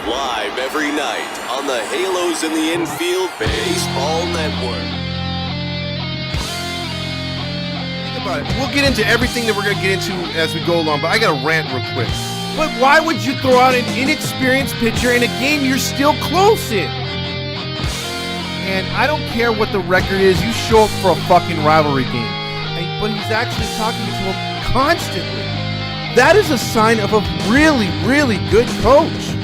Live every night on the Halos in the Infield Baseball Network. Think about it. We'll get into everything that we're going to get into as we go along, but I got to rant real quick. But why would you throw out an inexperienced pitcher in a game you're still close in? And I don't care what the record is. You show up for a fucking rivalry game. But he's actually talking to him constantly. That is a sign of a really, really good coach.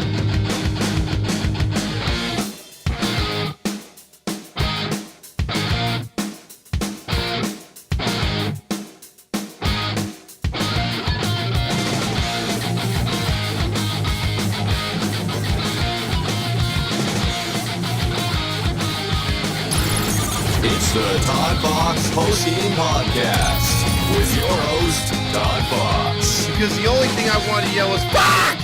It's the ToddFox postgame podcast with your host, ToddFox. Because the only thing I want to yell is, fuck!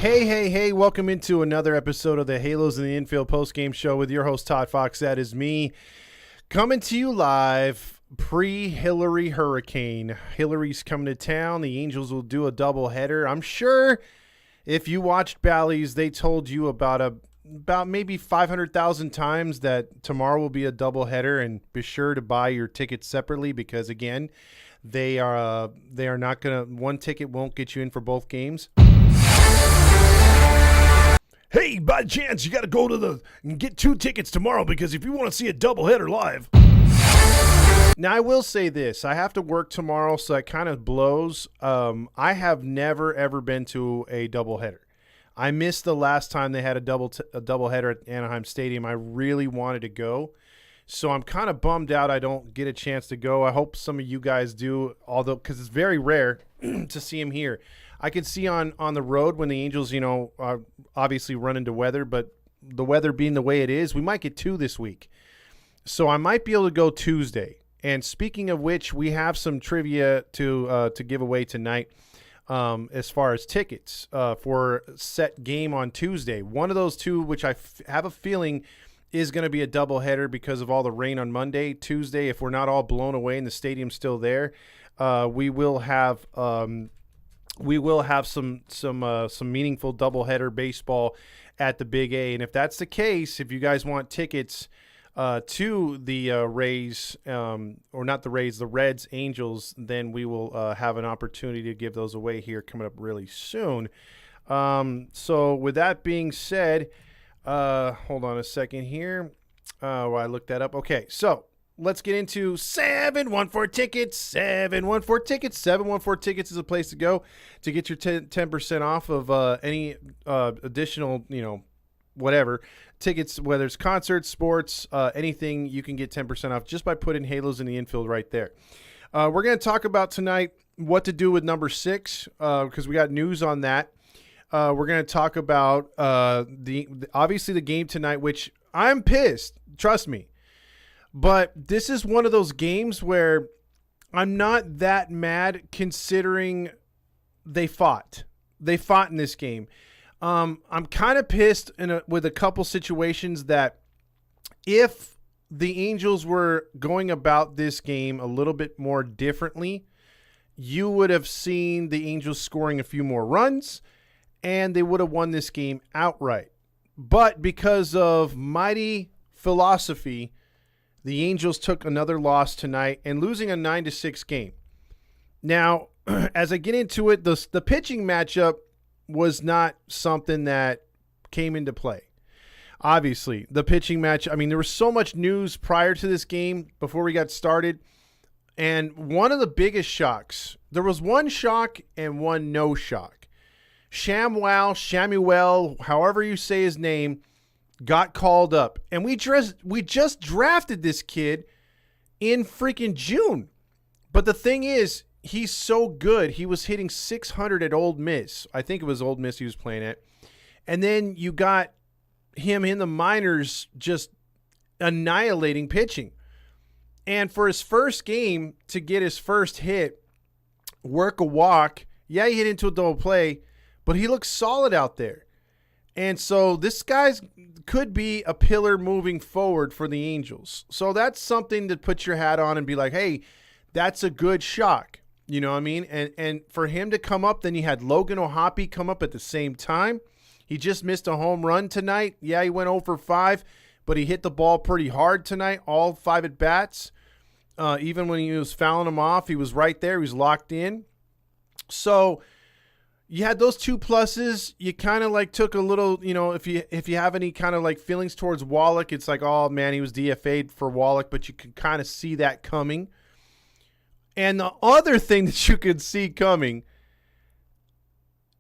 Hey, welcome into another episode of the Halos in the Infield postgame show with your host, ToddFox. That is me, coming to you live pre-Hillary hurricane. Hillary's coming to town. The Angels will do a doubleheader. I'm sure if you watched Bally's, they told you about maybe 500,000 times that tomorrow will be a doubleheader, and be sure to buy your tickets separately because, again, they are not going to – one ticket won't get you in for both games. Hey, by chance, you got to go to and get 2 tickets tomorrow because if you want to see a doubleheader live. Now, I will say this. I have to work tomorrow, so it kind of blows. I have never, ever been to a doubleheader. I missed the last time they had a doubleheader at Anaheim Stadium. I really wanted to go, so I'm kind of bummed out I don't get a chance to go. I hope some of you guys do, although because it's very rare to see him here. I can see on the road when the Angels, obviously run into weather, but the weather being the way it is, we might get 2 this week. So I might be able to go Tuesday. And speaking of which, we have some trivia to give away tonight. As far as tickets for set game on Tuesday. One of those 2, which I have a feeling is going to be a doubleheader because of all the rain on Monday. Tuesday, if we're not all blown away and the stadium's still there, we will have some meaningful doubleheader baseball at the Big A. And if that's the case, if you guys want tickets to the Rays, or not the Rays, the Reds, Angels, then we will have an opportunity to give those away here coming up really soon. So with that being said, hold on a second here while I look that up. Okay, so let's get into 714 tickets. 714 tickets. 714 tickets is a place to go to get your 10% off of any additional, whatever tickets, whether it's concerts, sports, anything, you can get 10% off just by putting Halos in the Infield right there. We're going to talk about tonight what to do with number 6 because we got news on that. We're going to talk about obviously the game tonight, which I'm pissed, trust me. But this is one of those games where I'm not that mad considering they fought. They fought in this game. I'm kind of pissed with a couple situations that if the Angels were going about this game a little bit more differently, you would have seen the Angels scoring a few more runs, and they would have won this game outright. But because of mighty philosophy, the Angels took another loss tonight and losing a 9-6 game. Now, as I get into it, the pitching matchup was not something that came into play. Obviously, the pitching match, there was so much news prior to this game before we got started. And one of the biggest shocks, there was one shock and one no shock. Shamuel, however you say his name, got called up. And we just drafted this kid in freaking June. But the thing is, he's so good. He was hitting 600 at Ole Miss. I think it was Ole Miss he was playing at. And then you got him in the minors just annihilating pitching. And for his first game to get his first hit, work a walk, yeah, he hit into a double play, but he looks solid out there. And so this guy could be a pillar moving forward for the Angels. So that's something to put your hat on and be like, hey, that's a good shock. You know what I mean? And for him to come up, then you had Logan O'Hoppe come up at the same time. He just missed a home run tonight. Yeah, he went 0 for 5, but he hit the ball pretty hard tonight, all 5 at-bats. Even when he was fouling them off, he was right there. He was locked in. So you had those 2 pluses. You kind of like took a little, if you have any kind of like feelings towards Wallach, it's like, oh man, he was DFA'd for Wallach, but you can kind of see that coming. And the other thing that you could see coming,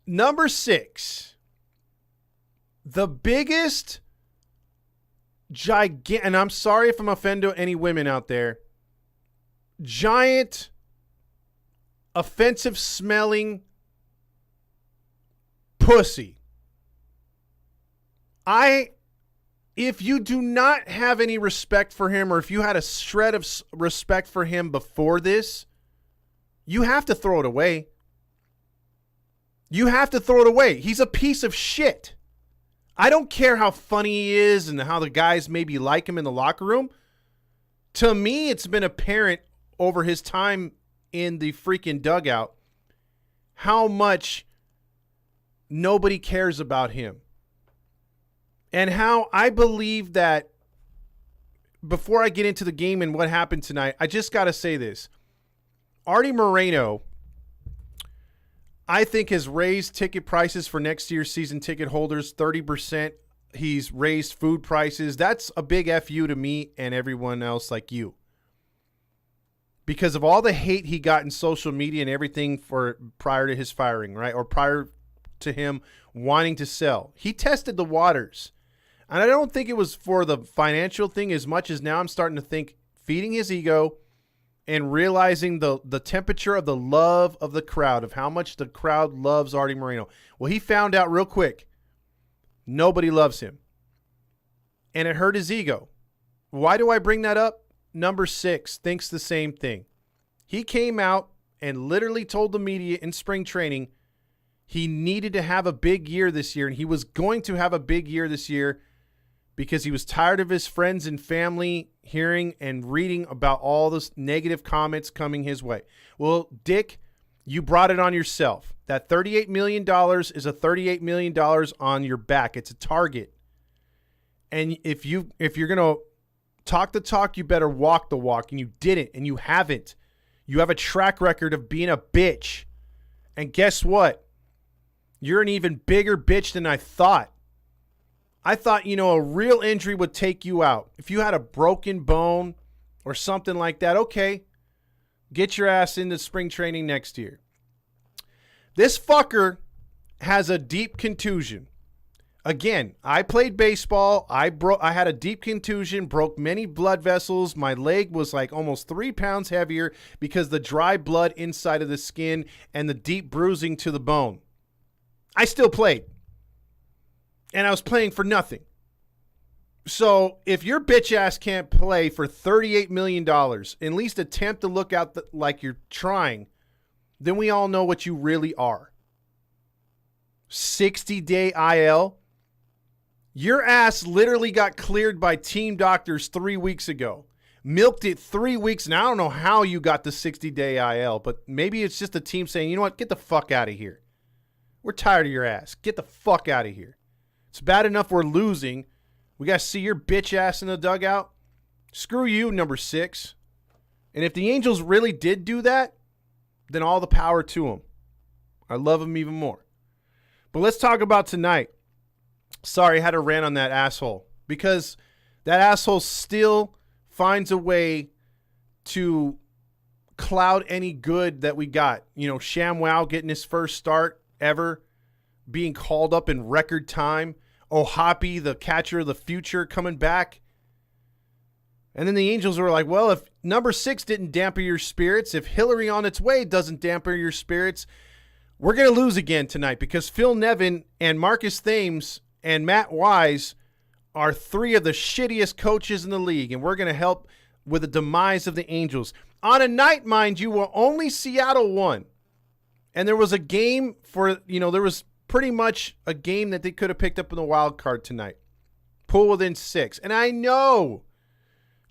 number 6, the biggest gigantic, and I'm sorry if I'm offending any women out there, giant, offensive smelling pussy. If you do not have any respect for him, or if you had a shred of respect for him before this, you have to throw it away. You have to throw it away. He's a piece of shit. I don't care how funny he is and how the guys maybe like him in the locker room. To me, it's been apparent over his time in the freaking dugout how much nobody cares about him. And how I believe that, before I get into the game and what happened tonight, I just got to say this. Artie Moreno, I think, has raised ticket prices for next year's season ticket holders 30%. He's raised food prices. That's a big FU to me and everyone else like you. Because of all the hate he got in social media and everything for prior to his firing, right? Or prior to him wanting to sell. He tested the waters. And I don't think it was for the financial thing as much as now I'm starting to think feeding his ego and realizing the temperature of the love of the crowd, of how much the crowd loves Artie Moreno. Well, he found out real quick nobody loves him. And it hurt his ego. Why do I bring that up? Number 6 thinks the same thing. He came out and literally told the media in spring training he needed to have a big year this year, and he was going to have a big year this year because he was tired of his friends and family hearing and reading about all those negative comments coming his way. Well, Dick, you brought it on yourself. That $38 million is a $38 million on your back. It's a target. And if you're going to talk the talk, you better walk the walk. And you didn't, and you haven't. You have a track record of being a bitch. And guess what? You're an even bigger bitch than I thought. I thought, a real injury would take you out. If you had a broken bone or something like that, okay, get your ass into spring training next year. This fucker has a deep contusion. Again, I played baseball. I had a deep contusion, broke many blood vessels. My leg was like almost 3 pounds heavier because the dry blood inside of the skin and the deep bruising to the bone. I still played. And I was playing for nothing. So if your bitch ass can't play for $38 million, at least attempt to look out like you're trying, then we all know what you really are. 60-day IL. Your ass literally got cleared by team doctors 3 weeks ago. Milked it 3 weeks, and I don't know how you got the 60-day IL, but maybe it's just the team saying, you know what, get the fuck out of here. We're tired of your ass. Get the fuck out of here. It's bad enough we're losing. We got to see your bitch ass in the dugout. Screw you, number 6. And if the Angels really did do that, then all the power to them. I love them even more. But let's talk about tonight. Sorry, I had to rant on that asshole. Because that asshole still finds a way to cloud any good that we got. ShamWow getting his first start ever, being called up in record time. Ohapi, the catcher of the future, coming back. And then the Angels were like, well, if number 6 didn't dampen your spirits, if Hillary on its way doesn't dampen your spirits, we're going to lose again tonight because Phil Nevin and Marcus Thames and Matt Wise are 3 of the shittiest coaches in the league, and we're going to help with the demise of the Angels. On a night, mind you, where only Seattle won. And there was a game there was pretty much a game that they could have picked up in the wild card tonight. Pull within 6. And I know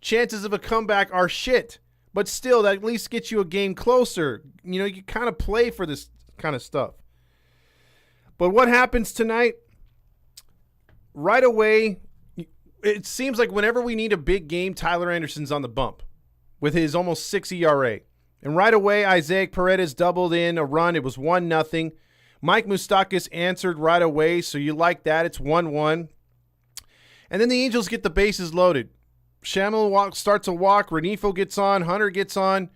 chances of a comeback are shit, but still, that at least gets you a game closer. You kind of play for this kind of stuff. But what happens tonight? right away, it seems like whenever we need a big game, Tyler Anderson's on the bump with his almost 6 ERA. And right away, Isaac Paredes doubled in a run. It was 1-0. Mike Moustakas answered right away, so you like that. It's 1-1. And then the Angels get the bases loaded. Shamel starts a walk. Renifo gets on. Hunter gets on.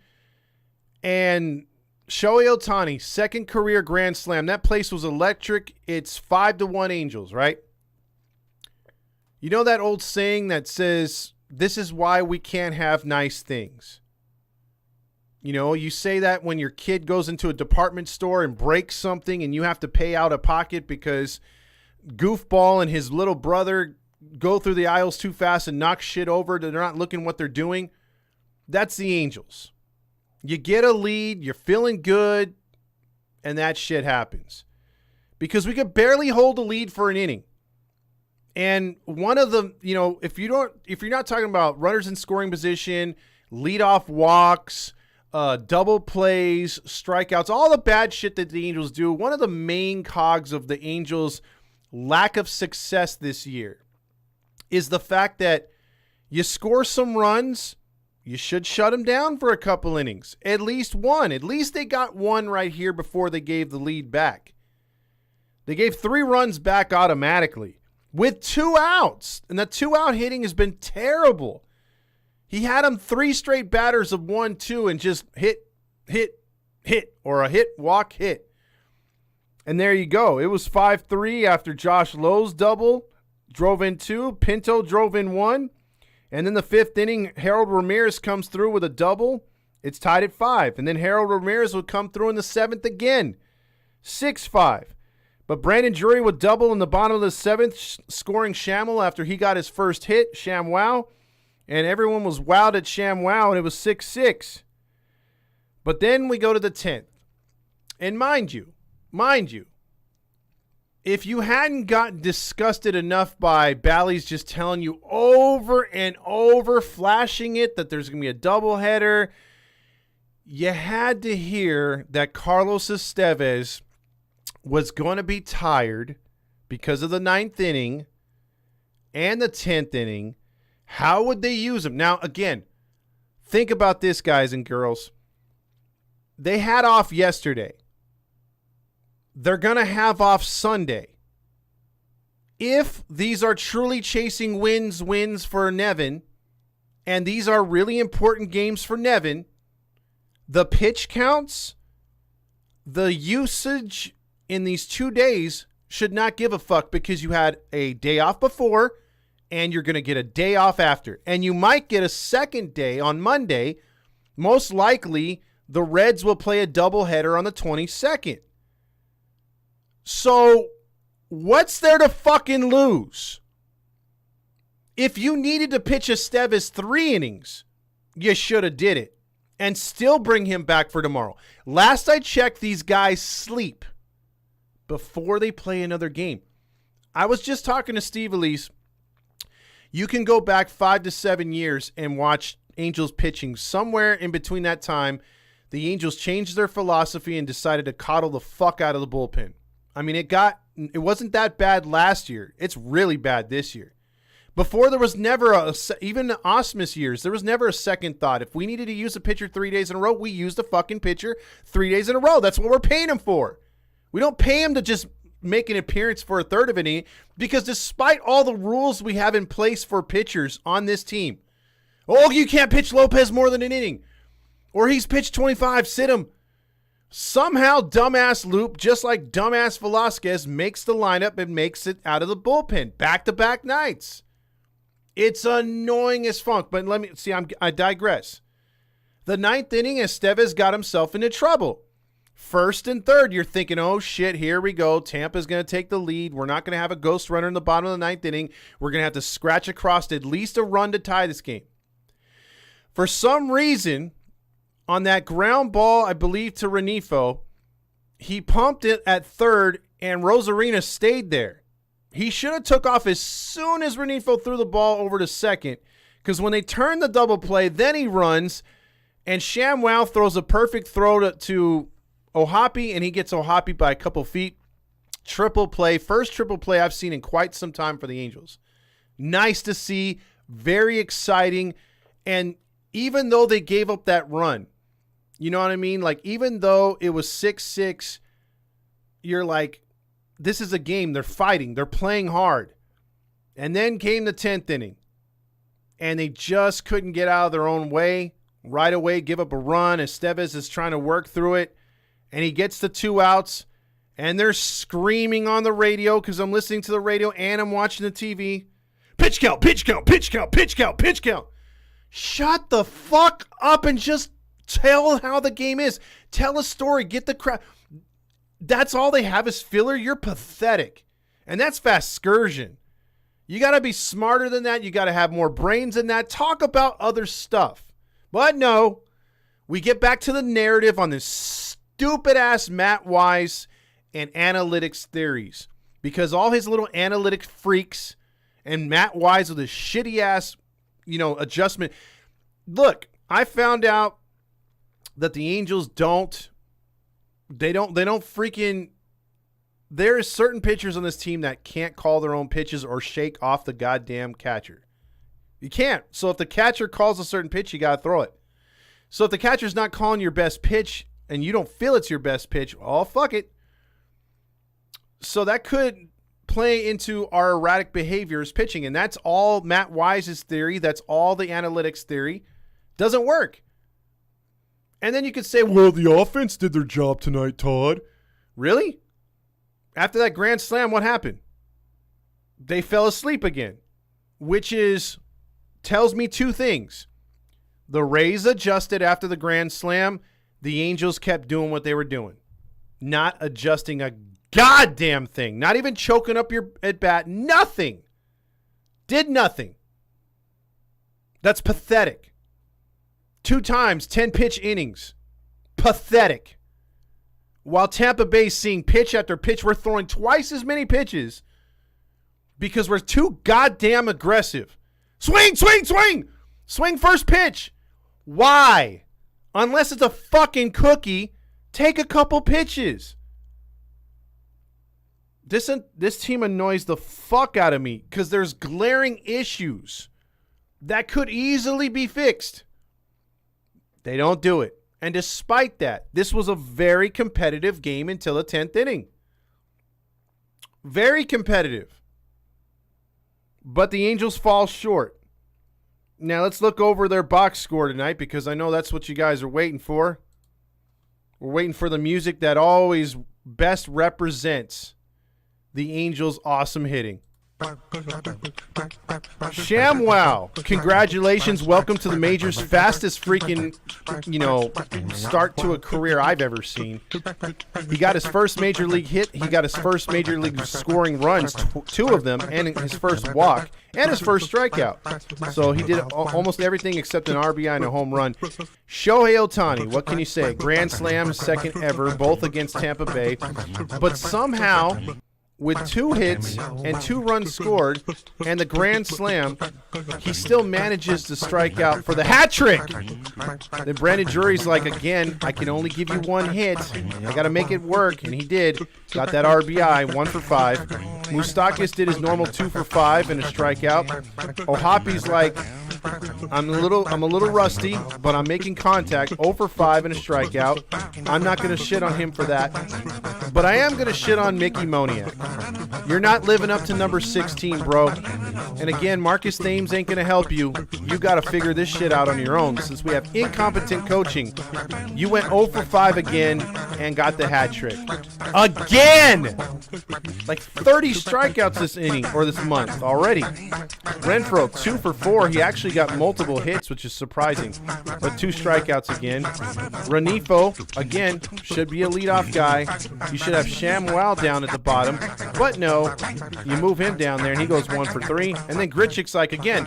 And Shohei Ohtani, second career grand slam. That place was electric. It's 5-1 Angels, right? You know that old saying that says, this is why we can't have nice things. You know, you say that when your kid goes into a department store and breaks something and you have to pay out of pocket because Goofball and his little brother go through the aisles too fast and knock shit over. They're not looking what they're doing. That's the Angels. You get a lead, you're feeling good, and that shit happens. Because we could barely hold a lead for an inning. And one of the, you know, if you're not talking about runners in scoring position, leadoff walks, double plays, strikeouts, all the bad shit that the Angels do, one of the main cogs of the Angels' lack of success this year is the fact that you score some runs, you should shut them down for a couple innings. At least one. At least they got one right here before they gave the lead back. They gave 3 runs back automatically with 2 outs. And that 2-out hitting has been terrible. He had them 3 straight batters of 1-2 and just hit, or a hit, walk, hit. And there you go. It was 5-3 after Josh Lowe's double drove in 2. Pinto drove in 1. And then the 5th inning, Harold Ramirez comes through with a double. It's tied at 5. And then Harold Ramirez would come through in the 7th again. 6-5. But Brandon Drury would double in the bottom of the 7th, scoring Shamel after he got his first hit, ShamWow. And everyone was wowed at ShamWow, and it was 6-6. But then we go to the 10th. And mind you, if you hadn't gotten disgusted enough by Bally's just telling you over and over, flashing it, that there's going to be a doubleheader, you had to hear that Carlos Estevez was going to be tired because of the 9th inning and the 10th inning. How would they use him? Now, again, think about this, guys and girls. They had off yesterday. They're going to have off Sunday. If these are truly chasing wins for Nevin, and these are really important games for Nevin, the pitch counts, the usage in these 2 days should not give a fuck because you had a day off before and you're going to get a day off after. And you might get a second day on Monday. Most likely, the Reds will play a doubleheader on the 22nd. So, what's there to fucking lose? If you needed to pitch Estevez 3 innings, you should have did it and still bring him back for tomorrow. Last I checked, these guys sleep before they play another game. I was just talking to Steve Elise. You can go back 5 to 7 years and watch Angels pitching. Somewhere in between that time, the Angels changed their philosophy and decided to coddle the fuck out of the bullpen. I mean, it wasn't that bad last year. It's really bad this year. Before, there was never even the Osmus years, there was never a second thought. If we needed to use a pitcher 3 days in a row, we used the fucking pitcher 3 days in a row. That's what we're paying him for. We don't pay him to just make an appearance for a third of an inning, because despite all the rules we have in place for pitchers on this team, oh, you can't pitch Lopez more than an inning, or he's pitched 25, sit him. Somehow dumbass Loop, just like dumbass Velasquez, makes the lineup and makes it out of the bullpen back-to-back nights. It's annoying as funk, but let me see, I digress. The 9th inning, Estevez got himself into trouble. 1st and 3rd, you're thinking, oh shit, here we go. Tampa's going to take the lead. We're not going to have a ghost runner in the bottom of the 9th inning. We're going to have to scratch across at least a run to tie this game. For some reason, on that ground ball, I believe to Renifo, he pumped it at 3rd and Rosarina stayed there. He should have took off as soon as Renifo threw the ball over to 2nd, because when they turn the double play, then he runs, and ShamWow throws a perfect throw to Ohapi, and he gets Ohapi by a couple feet. Triple play. First triple play I've seen in quite some time for the Angels. Nice to see. Very exciting. And even though they gave up that run, you know what I mean? Like, even though it was 6-6, you're like, this is a game. They're fighting. They're playing hard. And then came the 10th inning. And they just couldn't get out of their own way. Right away, give up a run. Estevez is trying to work through it. And he gets the 2 outs. And they're screaming on the radio because I'm listening to the radio and I'm watching the TV. Pitch count, pitch count, pitch count, pitch count, pitch count. Shut the fuck up and just tell how the game is. Tell a story. Get the crowd. That's all they have is filler. You're pathetic. And that's Vasgersian. You got to be smarter than that. You got to have more brains than that. Talk about other stuff. But no, we get back to the narrative on this stupid-ass Matt Wise and analytics theories. Because all his little analytic freaks and Matt Wise with his shitty-ass, adjustment. Look, I found out that the Angels don't freaking, there's certain pitchers on this team that can't call their own pitches or shake off the goddamn catcher. You can't. So if the catcher calls a certain pitch, you got to throw it. So if the catcher's not calling your best pitch and you don't feel it's your best pitch, oh, fuck it. So that could play into our erratic behaviors pitching, and that's all Matt Wise's theory. That's all the analytics theory. Doesn't work. And then you could say, well, the offense did their job tonight, Todd. Really? After that grand slam, what happened? They fell asleep again, which tells me 2 things. The Rays adjusted after the grand slam. The Angels kept doing what they were doing. Not adjusting a goddamn thing. Not even choking up your at bat. Nothing. Did nothing. That's pathetic. 2 times, 10-pitch innings. Pathetic. While Tampa Bay's seeing pitch after pitch, we're throwing twice as many pitches because we're too goddamn aggressive. Swing, swing, swing. Swing first pitch. Why? Unless it's a fucking cookie, take a couple pitches. This team annoys the fuck out of me because there's glaring issues that could easily be fixed. They don't do it. And despite that, this was a very competitive game until the 10th inning. Very competitive. But the Angels fall short. Now let's look over their box score tonight because I know that's what you guys are waiting for. We're waiting for the music that always best represents the Angels' awesome hitting. ShamWow, congratulations. Welcome to the majors. Fastest freaking, start to a career I've ever seen. He got his first major league hit. He got his first major league scoring runs, 2 of them, and his first walk, and his first strikeout. So he did almost everything except an RBI and a home run. Shohei Ohtani, what can you say? Grand slam, second ever, both against Tampa Bay. But somehow, with 2 hits and 2 runs scored and the grand slam, he still manages to strike out for the hat trick. Then Brandon Drury's like, again, I can only give you 1 hit. I got to make it work. And he did. Got that RBI, 1 for 5. Moustakas did his normal 2 for 5 and a strikeout. Ohapi's like, I'm a little rusty, but I'm making contact. 0 for 5 and a strikeout. I'm not going to shit on him for that. But I am going to shit on Mickey Moniak. You're not living up to number 16, bro. And again, Marcus Thames ain't going to help you. You got to figure this shit out on your own since we have incompetent coaching. You went 0 for 5 again and got the hat trick. Again! Like 30 strikeouts this inning or this month already. Renfroe, 2 for 4. He actually got multiple hits, which is surprising. But 2 strikeouts again. Renifo, again, should be a leadoff guy. You should have ShamWow down at the bottom. But no, you move him down there, and he goes 1 for 3. And then Grichuk's like, again,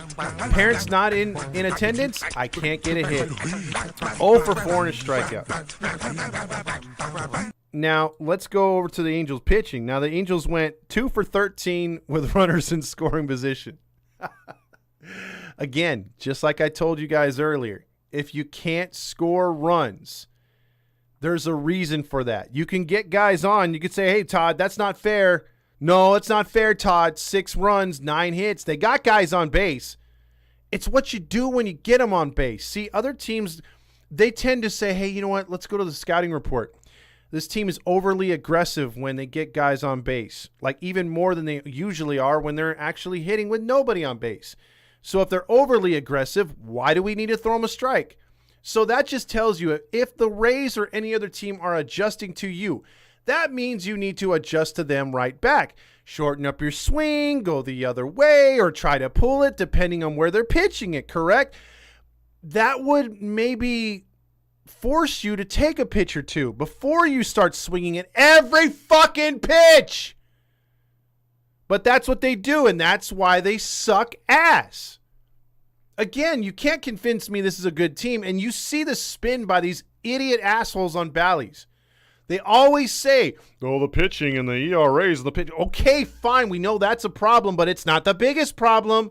parents not in attendance, I can't get a hit. 0 for 4 and a strikeout. Now, let's go over to the Angels pitching. Now, the Angels went 2 for 13 with runners in scoring position. Again, just like I told you guys earlier, if you can't score runs, There's a reason for that. You can get guys on. You could say, hey, Todd, that's not fair. No, it's not fair, Todd. 6 runs, 9 hits. They got guys on base. It's what you do when you get them on base. See, other teams, they tend to say, hey, you know what? Let's go to the scouting report. This team is overly aggressive when they get guys on base, like even more than they usually are when they're actually hitting with nobody on base. So if they're overly aggressive, why do we need to throw them a strike? So that just tells you if the Rays or any other team are adjusting to you, that means you need to adjust to them right back. Shorten up your swing, go the other way, or try to pull it depending on where they're pitching it, correct? That would maybe force you to take a pitch or two before you start swinging it every fucking pitch. But that's what they do, and that's why they suck ass. Again, you can't convince me this is a good team, and you see the spin by these idiot assholes on Bally's. They always say, oh, the pitching and the ERAs, the pitch. Okay, fine, we know that's a problem, but it's not the biggest problem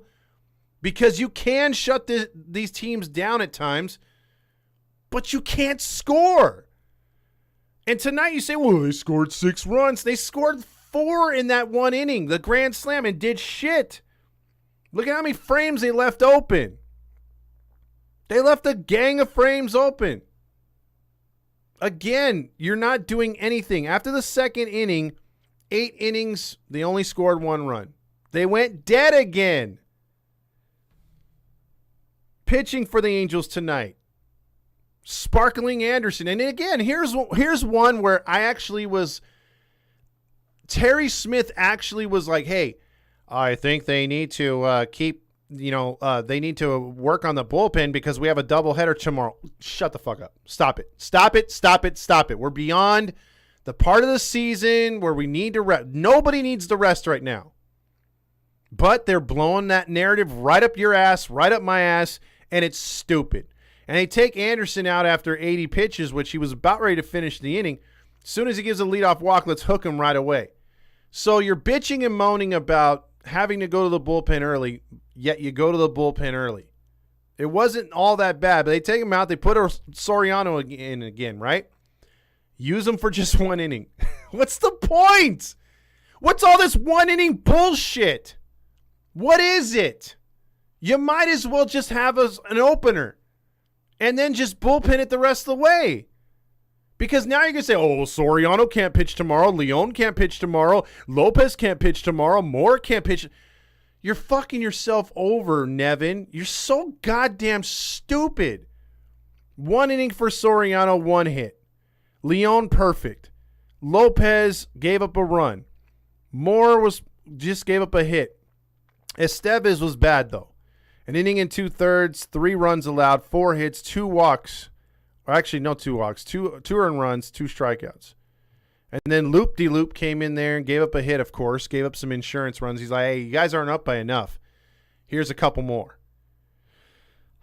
because you can shut these teams down at times, but you can't score. And tonight you say, well, they scored 6 runs. They scored 4 in that one inning, the grand slam, and did shit. Look at how many frames they left open. They left a gang of frames open. Again, you're not doing anything. After the second inning, 8 innings, they only scored 1 run. They went dead again. Pitching for the Angels tonight. Sparkling Anderson. And again, here's one where I actually was... Terry Smith actually was like, hey, I think they need to they need to work on the bullpen because we have a doubleheader tomorrow. Shut the fuck up. Stop it. Stop it. Stop it. Stop it. We're beyond the part of the season where we need to rest. Nobody needs to rest right now. But they're blowing that narrative right up your ass, right up my ass, and it's stupid. And they take Anderson out after 80 pitches, which he was about ready to finish the inning. As soon as he gives a leadoff walk, let's hook him right away. So you're bitching and moaning about having to go to the bullpen early, yet you go to the bullpen early. It wasn't all that bad, but they take him out. They put Soriano in again, right? Use him for just 1 inning. What's the point? What's all this 1 inning bullshit? What is it? You might as well just have an opener and then just bullpen it the rest of the way. Because now you're going to say, oh, Soriano can't pitch tomorrow. Leon can't pitch tomorrow. Lopez can't pitch tomorrow. Moore can't pitch. You're fucking yourself over, Nevin. You're so goddamn stupid. 1 inning for Soriano, 1 hit. Leon, perfect. Lopez gave up a run. Moore just gave up a hit. Estevez was bad, though. An inning and 2/3, 3 runs allowed, 4 hits, 2 walks. Or actually, no 2 walks. 2 earned runs, 2 strikeouts. And then Loop-de-Loop came in there and gave up a hit, of course. Gave up some insurance runs. He's like, hey, you guys aren't up by enough. Here's a couple more.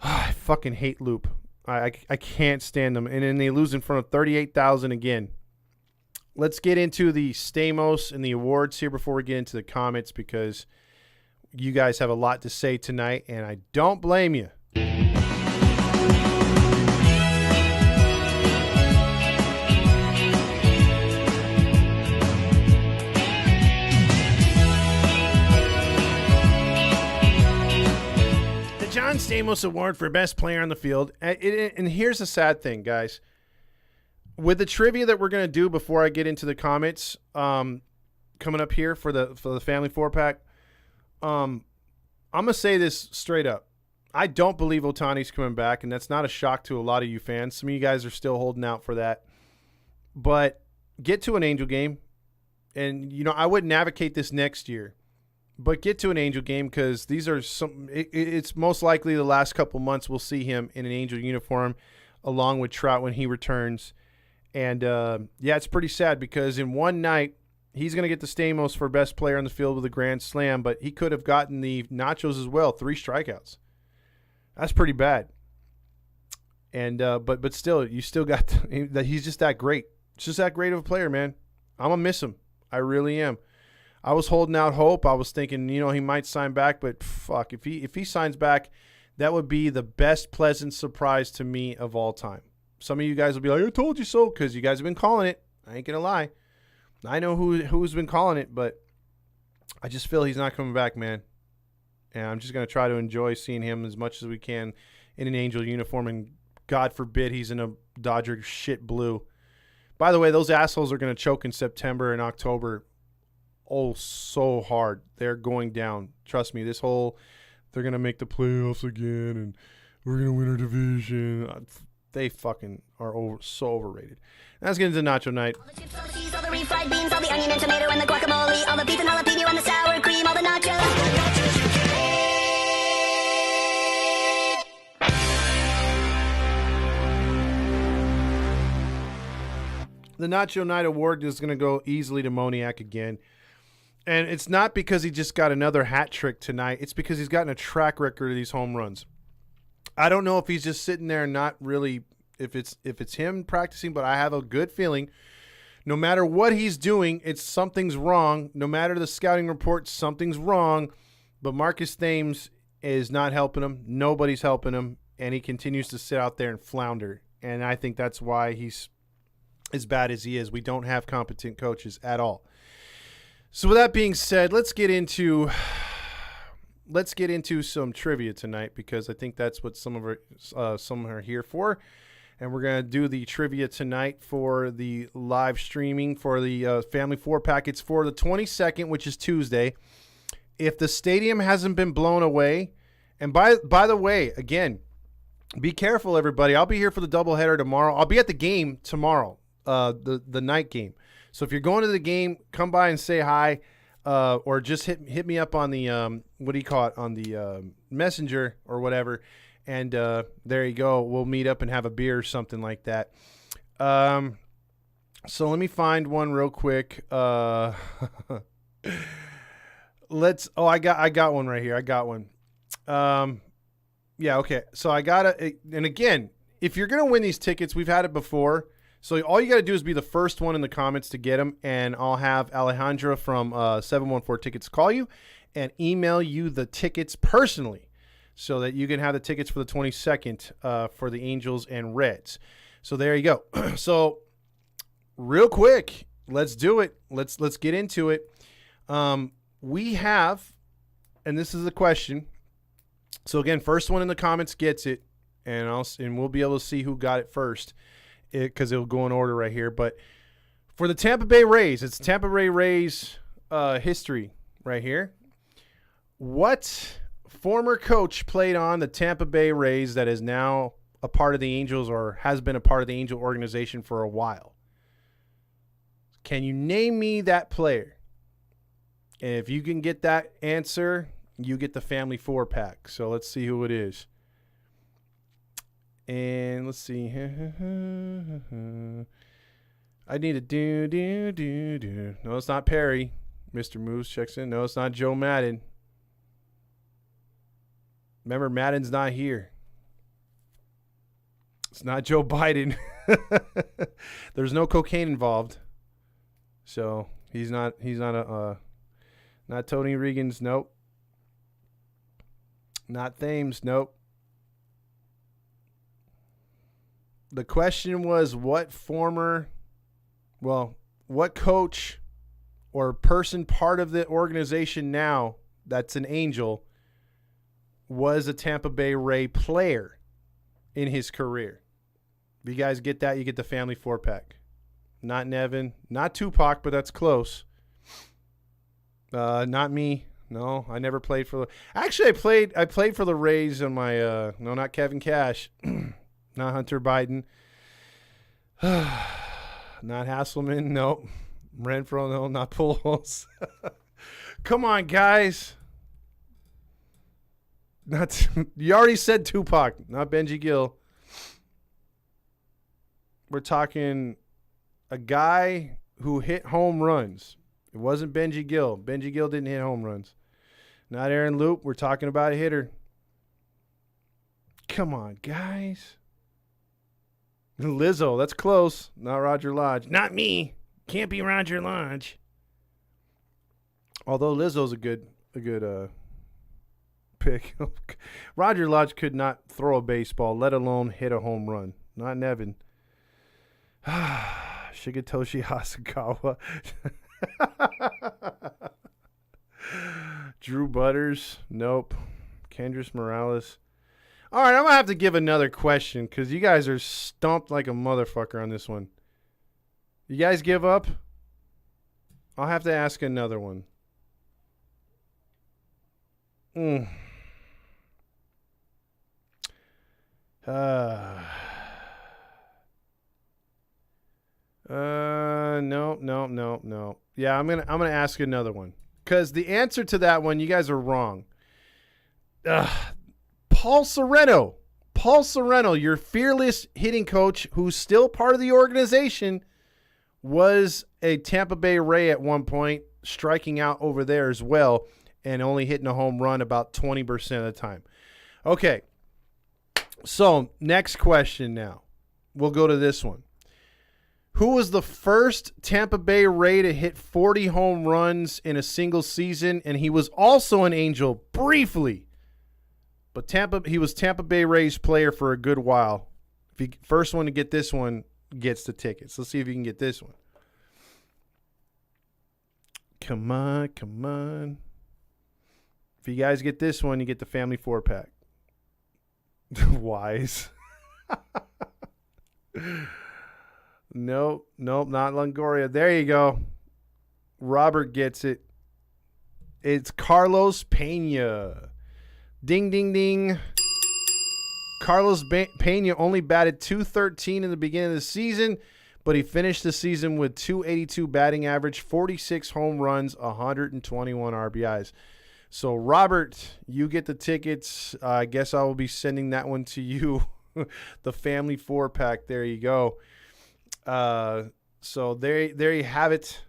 I fucking hate Loop. I can't stand them. And then they lose in front of 38,000 again. Let's get into the Stamos and the awards here before we get into the comments because you guys have a lot to say tonight, and I don't blame you. John Stamos Award for Best Player on the Field. And here's the sad thing, guys. With the trivia that we're going to do before I get into the comments coming up here for the Family 4-pack, I'm going to say this straight up. I don't believe Ohtani's coming back, and that's not a shock to a lot of you fans. Some of you guys are still holding out for that. But get to an Angel game. And, I wouldn't advocate this next year. But get to an Angel game because these are it's most likely the last couple months we'll see him in an Angel uniform along with Trout when he returns. And, it's pretty sad because in one night, he's going to get the Stamos for best player on the field with a grand slam, but he could have gotten the Nachos as well, 3 strikeouts. That's pretty bad. And but still, you still got that. He's just that great. It's just that great of a player, man. I'm going to miss him. I really am. I was holding out hope. I was thinking, he might sign back, but fuck, if he signs back, that would be the best pleasant surprise to me of all time. Some of you guys will be like, I told you so, because you guys have been calling it. I ain't going to lie. I know who's been calling it, but I just feel he's not coming back, man. And I'm just going to try to enjoy seeing him as much as we can in an Angel uniform, and God forbid he's in a Dodger shit blue. By the way, those assholes are going to choke in September and October. Oh, so hard. They're going down. Trust me, they're going to make the playoffs again, and we're going to win our division. They fucking are so overrated. And let's get into Nacho Night. All the chips, all the cheese, all the refried beans, all the onion and tomato and the guacamole, all the beef and jalapeno and the sour cream, all the nachos. The Nacho Night Award is going to go easily to Moniak again. And it's not because he just got another hat trick tonight. It's because he's gotten a track record of these home runs. I don't know if he's just sitting there and not really, if it's him practicing, but I have a good feeling no matter what he's doing, something's wrong. No matter the scouting report, something's wrong. But Marcus Thames is not helping him. Nobody's helping him. And he continues to sit out there and flounder. And I think that's why he's as bad as he is. We don't have competent coaches at all. So with that being said, let's get into some trivia tonight, because I think that's what some are here for. And we're going to do the trivia tonight for the live streaming for the Family 4-pack. It's for the 22nd, which is Tuesday. If the stadium hasn't been blown away, and by the way, again, be careful, everybody. I'll be here for the doubleheader tomorrow. I'll be at the game tomorrow, the night game. So if you're going to the game, come by and say hi, or just hit me up on the what do you call it, on the messenger or whatever. And there you go. We'll meet up and have a beer or something like that. So let me find one real quick. I got one right here. I got one. Yeah, okay. So I got it. And again, if you're going to win these tickets, we've had it before. So all you got to do is be the first one in the comments to get them. And I'll have Alejandra from 714 Tickets call you and email you the tickets personally, so that you can have the tickets for the 22nd for the Angels and Reds. So there you go. So real quick, let's do it. Let's get into it. We have, and this is the question. So again, first one in the comments gets it, and we'll be able to see who got it first, because it'll go in order right here. But for the Tampa Bay Rays, it's Tampa Bay Rays history right here. What former coach played on the Tampa Bay Rays that is now a part of the Angels, or has been a part of the Angel organization for a while? Can you name me that player? And if you can get that answer, you get the Family 4-pack. So let's see who it is. And let's see. I need a do. No, it's not Perry. Mr. Moose checks in. No, it's not Joe Madden. Remember, Madden's not here. It's not Joe Biden. There's no cocaine involved. So he's not not Tony Regan's. Nope. Not Thames. Nope. The question was what coach or person part of the organization now that's an Angel was a Tampa Bay Ray player in his career. If you guys get that, you get the Family 4-pack. Not Nevin, not Tupac, but that's close. Not me. No, I never played for the. Actually, I played for the Rays on my. No, not Kevin Cash. Not Hunter Biden. Not Hasselman. Nope. Renfro. No, not Pujols. Come on, guys. You already said Tupac, not Benji Gill. We're talking a guy who hit home runs. It wasn't Benji Gill. Benji Gill didn't hit home runs. Not Aaron Loop. We're talking about a hitter. Come on, guys. Lizzo, that's close. Not Roger Lodge. Not me. Can't be Roger Lodge. Although Lizzo's a good pick. Roger Lodge could not throw a baseball, let alone hit a home run. Not Nevin. Shigetoshi Hasakawa. Drew Butters. Nope. Kendrys Morales. All right, I'm going to have to give another question because you guys are stumped like a motherfucker on this one. You guys give up? I'll have to ask another one. No. Yeah, I'm gonna ask another one because the answer to that one, you guys are wrong. Paul Sorrento, your fearless hitting coach, who's still part of the organization, was a Tampa Bay Ray at one point, striking out over there as well, and only hitting a home run about 20% of the time. Okay, so next question now. We'll go to this one. Who was the first Tampa Bay Ray to hit 40 home runs in a single season? And he was also an Angel briefly. But he was Tampa Bay Rays player for a good while. First one to get this one gets the tickets. Let's see if you can get this one. Come on. If you guys get this one, you get the family 4-pack. Wise. Nope, not Longoria. There you go. Robert gets it. It's Carlos Pena. Ding, ding, ding. Carlos Pena only batted .213 in the beginning of the season, but he finished the season with .282 batting average, 46 home runs, 121 RBIs. So, Robert, you get the tickets. I guess I will be sending that one to you. The family 4-pack. There you go. So there you have it.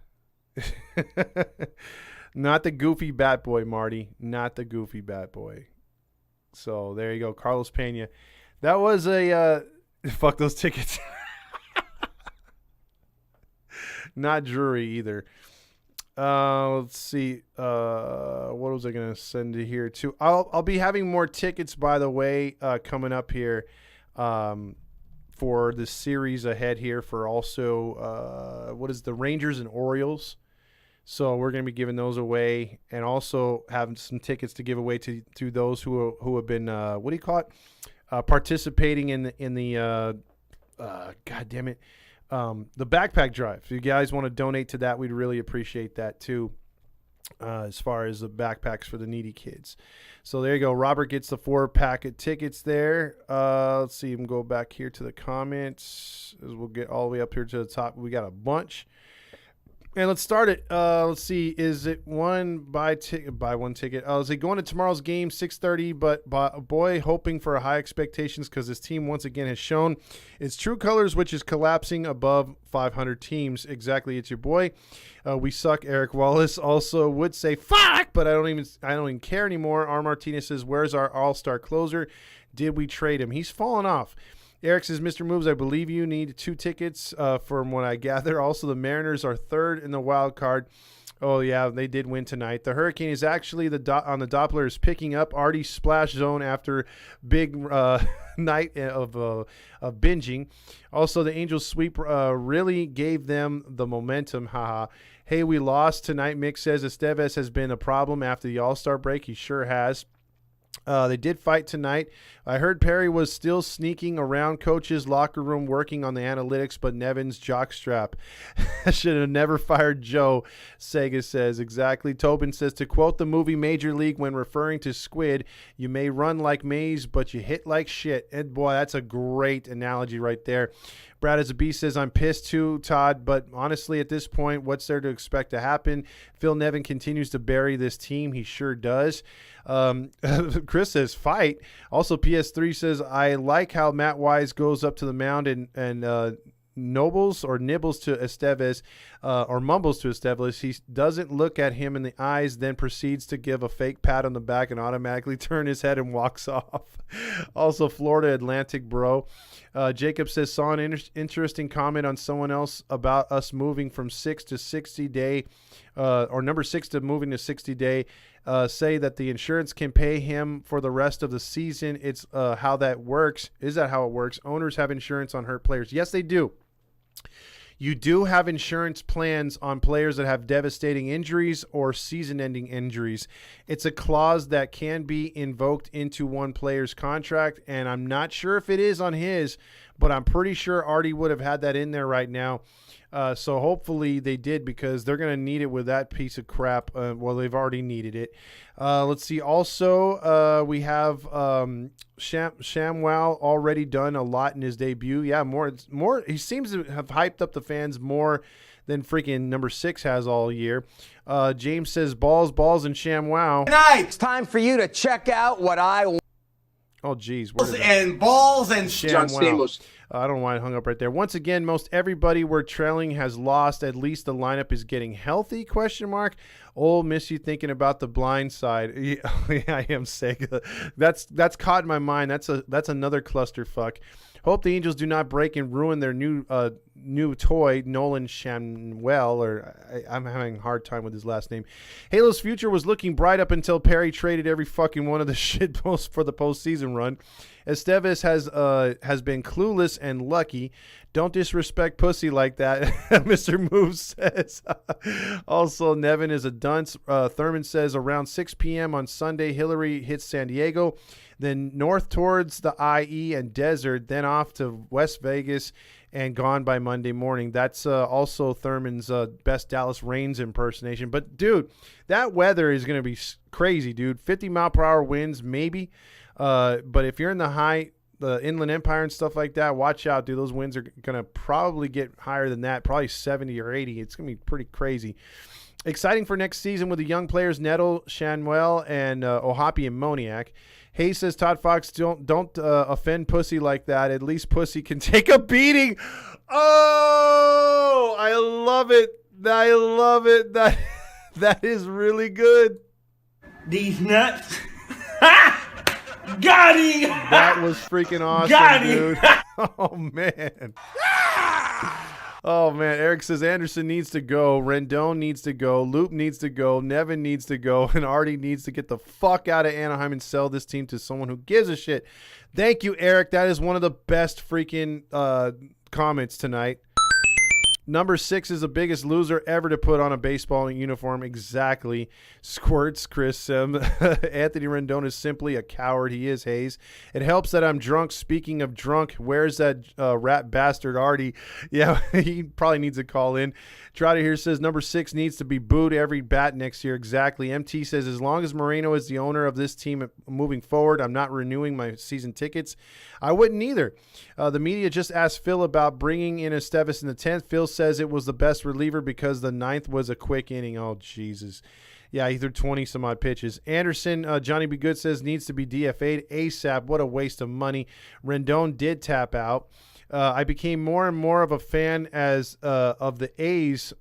Not the goofy bat boy, Marty. Not the goofy bat boy. So there you go, Carlos Pena. That was a fuck those tickets. Not Drury either. Let's see. What was I gonna send to here too? I'll be having more tickets, by the way, coming up here. For the series ahead here for also, the Rangers and Orioles. So we're going to be giving those away and also having some tickets to give away to those who have been, participating in the God damn it, the backpack drive. If you guys want to donate to that, we'd really appreciate that too. As far as the backpacks for the needy kids. So there you go. Robert gets the 4-pack of tickets there. Let's see him go back here to the comments as we'll get all the way up here to the top. We got a bunch. And let's start it. Let's see. Is it one buy one ticket? Is it going to tomorrow's game, 6:30? But boy, hoping for high expectations because this team once again has shown its true colors, which is collapsing above 500 teams. Exactly. It's your boy. We suck. Eric Wallace also would say fuck, but I don't even care anymore. R. Martinez says, "Where's our all-star closer? Did we trade him? He's fallen off." Eric says, Mr. Moves, I believe you need 2 tickets from what I gather. Also, the Mariners are third in the wild card. Oh, yeah, they did win tonight. The Hurricane is actually on the Doppler is picking up. Already splash zone after big night of binging. Also, the Angels sweep really gave them the momentum. Haha. Hey, we lost tonight. Mick says Estevez has been a problem after the All-Star break. He sure has. They did fight tonight. I heard Perry was still sneaking around coach's locker room working on the analytics, but Nevin's jockstrap should have never fired Joe, Sega says. Exactly. Tobin says, to quote the movie Major League when referring to Squid, you may run like Maze, but you hit like shit. And boy, that's a great analogy right there. Brad as a Beast says, I'm pissed too, Todd, but honestly, at this point, what's there to expect to happen? Phil Nevin continues to bury this team. He sure does. Chris says, fight. Also, PS3 says, I like how Matt Wise goes up to the mound and nibbles to Estevez, or mumbles to Estevez. He doesn't look at him in the eyes, then proceeds to give a fake pat on the back and automatically turn his head and walks off. Also, Florida Atlantic bro. Jacob says, saw an interesting comment on someone else about us moving from 6 to 60 day, or number 6 to moving to 60 day. Say that the insurance can pay him for the rest of the season. It's how that works. Is that how it works? Owners have insurance on hurt players. Yes, they do. You do have insurance plans on players that have devastating injuries or season-ending injuries. It's a clause that can be invoked into one player's contract, and I'm not sure if it is on his, but I'm pretty sure Artie would have had that in there right now. So hopefully they did, because they're going to need it with that piece of crap. Well, they've already needed it. Let's see. Also, we have Shamwow already done a lot in his debut. Yeah, more. He seems to have hyped up the fans more than freaking number 6 has all year. James says balls, and Shamwow. Tonight, it's time for you to check out what I. Oh, geez. And balls and John Stamos. I don't know why I hung up right there. Once again, most everybody we're trailing has lost. At least the lineup is getting healthy, ? Oh, miss you thinking about the blind side. Yeah, I am Sega. That's caught in my mind. That's another clusterfuck. Hope the Angels do not break and ruin their new toy, Nolan Shanwell, or I'm having a hard time with his last name. Halo's future was looking bright up until Perry traded every fucking one of the shit posts for the postseason run. Estevez has been clueless and lucky. Don't disrespect pussy like that, Mr. Move says. Also, Nevin is a dunce. Thurman says around 6 p.m. on Sunday, Hillary hits San Diego, then north towards the IE and desert, then off to West Vegas and gone by Monday morning. That's also Thurman's best Dallas Reigns impersonation. But, dude, that weather is going to be crazy, dude. 50-mile-per-hour winds, maybe. But if you're in the Inland Empire and stuff like that, watch out, dude. Those winds are going to probably get higher than that, probably 70 or 80. It's going to be pretty crazy. Exciting for next season with the young players Nettle, Shanwell, and Ohapi and Moniak. Hayes says, ToddFox, don't offend pussy like that. At least pussy can take a beating. Oh, I love it. I love it. That is really good. These nuts. Got him! That was freaking awesome, Got him! dude. Oh, man. Oh, man. Eric says Anderson needs to go. Rendon needs to go. Loop needs to go. Nevin needs to go. And Artie needs to get the fuck out of Anaheim and sell this team to someone who gives a shit. Thank you, Eric. That is one of the best freaking comments tonight. Number 6 is the biggest loser ever to put on a baseball uniform. Exactly. Squirts, Chris. Anthony Rendon is simply a coward. He is, Hayes. It helps that I'm drunk. Speaking of drunk, where's that rat bastard Artie? Yeah, he probably needs a call in. Trotter here says number 6 needs to be booed every bat next year. Exactly. MT says as long as Moreno is the owner of this team moving forward, I'm not renewing my season tickets. I wouldn't either. The media just asked Phil about bringing in Estevez in the 10th. Phil says it was the best reliever because the 9th was a quick inning. Oh, Jesus. Yeah, he threw 20-some-odd pitches. Anderson, Johnny B. Good says needs to be DFA'd ASAP. What a waste of money. Rendon did tap out. I became more and more of a fan of the A's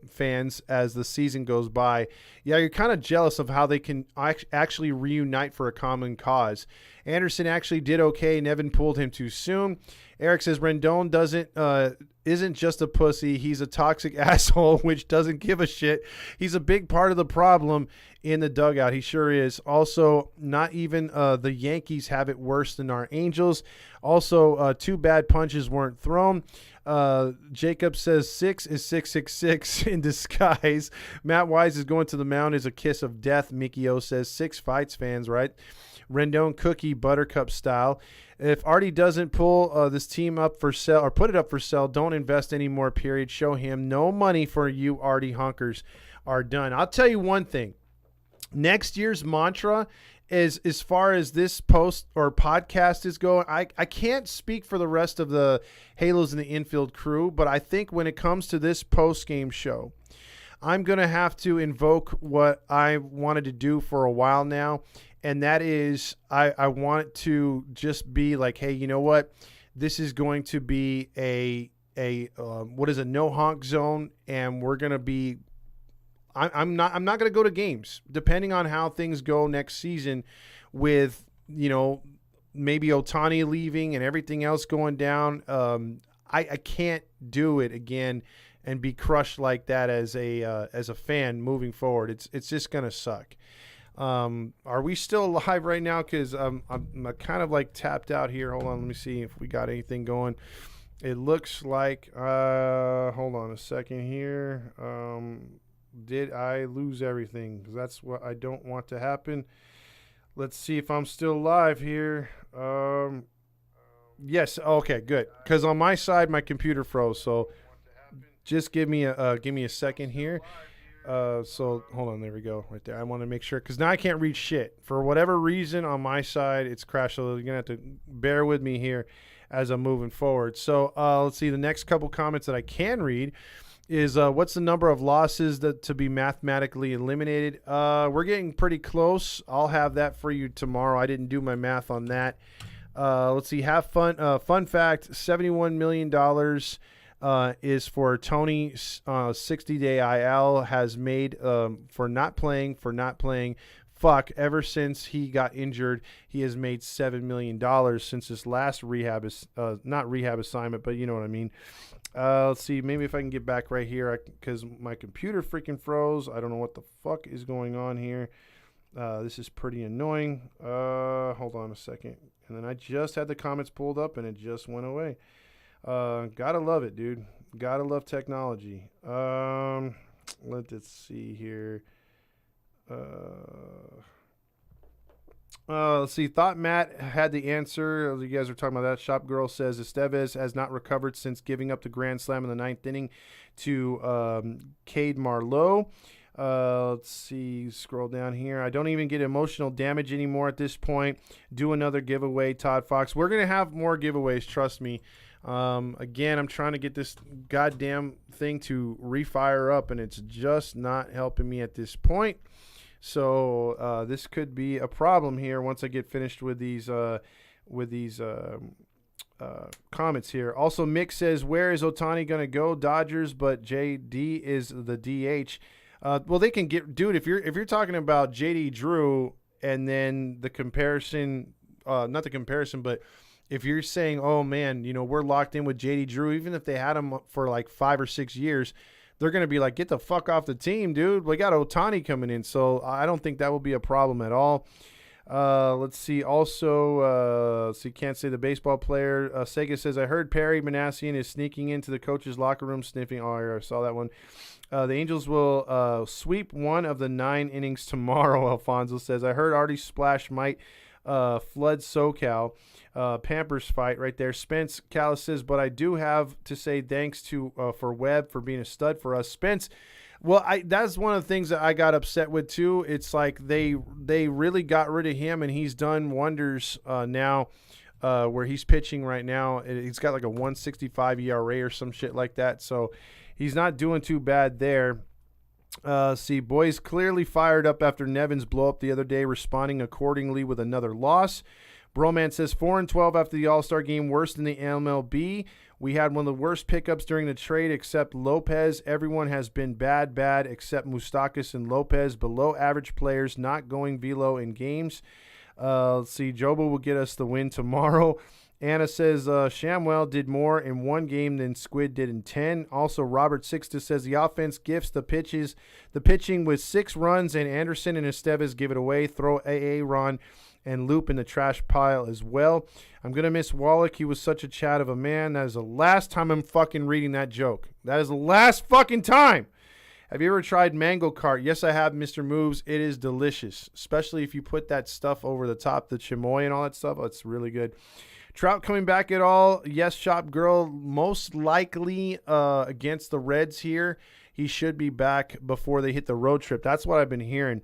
fans as the season goes by. Yeah, you're kind of jealous of how they can actually reunite for a common cause. Anderson actually did okay. Nevin pulled him too soon. Eric says Rendon isn't just a pussy. He's a toxic asshole which doesn't give a shit. He's a big part of the problem in the dugout. He sure is. Also, not even the Yankees have it worse than our Angels. Also, 2 bad punches weren't thrown. Jacob says 6 is 666 in disguise. Matt Wise is going to the mound is a kiss of death. Mickey O says 6 fights fans, right? Rendon cookie buttercup style. If Artie doesn't pull this team up for sale or put it up for sale, don't invest anymore, period. Show him no money for you Artie hunkers are done. I'll tell you one thing. Next year's mantra is, as far as this post or podcast is going, I can't speak for the rest of the Halos in the infield crew, but I think when it comes to this post-game show, I'm going to have to invoke what I wanted to do for a while now, and that is I want to just be like, hey, you know what? This is going to be a no honk zone, and we're going to be I'm not going to go to games depending on how things go next season with, maybe Ohtani leaving and everything else going down. I can't do it again and be crushed like that as a fan moving forward. It's just going to suck. Are we still live right now? Because I'm kind of like tapped out here. Hold on, let me see if we got anything going. It looks like, hold on a second here. Did I lose everything? Because that's what I don't want to happen. Let's see if I'm still live here. Yes. Okay, good. Because on my side, my computer froze. So just give me a second here. So hold on. There we go. Right there. I want to make sure because now I can't read shit for whatever reason on my side. It's crashed. So you're gonna have to bear with me here as I'm moving forward. So let's see. The next couple comments that I can read is what's the number of losses that to be mathematically eliminated? We're getting pretty close. I'll have that for you tomorrow. I didn't do my math on that. Let's see. Have fun. Fun fact: $71 million is for Tony. 60-day IL has made for not playing. Fuck, ever since he got injured, he has made $7 million since his last rehab is not rehab assignment, but you know what I mean. Let's see, maybe if I can get back right here because my computer freaking froze. I don't know what the fuck is going on here. This is pretty annoying. Hold on a second. And then I just had the comments pulled up and it just went away. Gotta love it, dude. Gotta love technology. Let's see here. Let's see. Thought Matt had the answer. You guys were talking about that. Shop Girl says Estevez has not recovered since giving up the grand slam in the ninth inning to Cade Marlowe. Let's see. Scroll down here. I don't even get emotional damage anymore at this point. Do another giveaway, ToddFox. We're gonna have more giveaways. Trust me. Again, I'm trying to get this goddamn thing to refire up, and it's just not helping me at this point. So this could be a problem here once I get finished with these comments here. Also, Mick says, where is Ohtani going to go? Dodgers, but JD is the DH. Well, they can get, dude, if you're talking about JD Drew and then the comparison, not the comparison, but if you're saying, oh man, you know, we're locked in with JD Drew, even if they had him for like 5 or 6 years, they're going to be like, get the fuck off the team, dude. We got Ohtani coming in. So I don't think that will be a problem at all. Let's see. Also, so you can't say the baseball player. Sega says, I heard Perry Manassian is sneaking into the coach's locker room sniffing. Oh, I saw that one. The Angels will sweep one of the 9 innings tomorrow, Alfonso says. I heard Artie Splash might flood SoCal. Pampers fight right there. Spence Callis says, but I do have to say thanks to for Webb for being a stud for us. Spence, well, that's one of the things that I got upset with too. It's like they really got rid of him, and he's done wonders now where he's pitching right now. He's got like a 1.65 ERA or some shit like that, so he's not doing too bad there. See, boys clearly fired up after Nevin's blow up the other day, responding accordingly with another loss. Broman says 4-12 after the All-Star game, worse than the MLB. We had one of the worst pickups during the trade except Lopez. Everyone has been bad except Moustakas and Lopez. Below average players not going velo in games. Let's see, Jobo will get us the win tomorrow. Anna says Shamwell did more in 1 game than Squid did in 10. Also, Robert Sixtus says the offense gifts the pitching with 6 runs, and Anderson and Estevez give it away. Throw Ron and Loop in the trash pile as well. I'm going to miss Wallach. He was such a chat of a man. That is the last time I'm fucking reading that joke. That is the last fucking time. Have you ever tried Mango Cart? Yes, I have, Mr. Moves. It is delicious, especially if you put that stuff over the top, the chamoy and all that stuff. It's really good. Trout coming back at all? Yes, Shop Girl. Most likely against the Reds here. He should be back before they hit the road trip. That's what I've been hearing.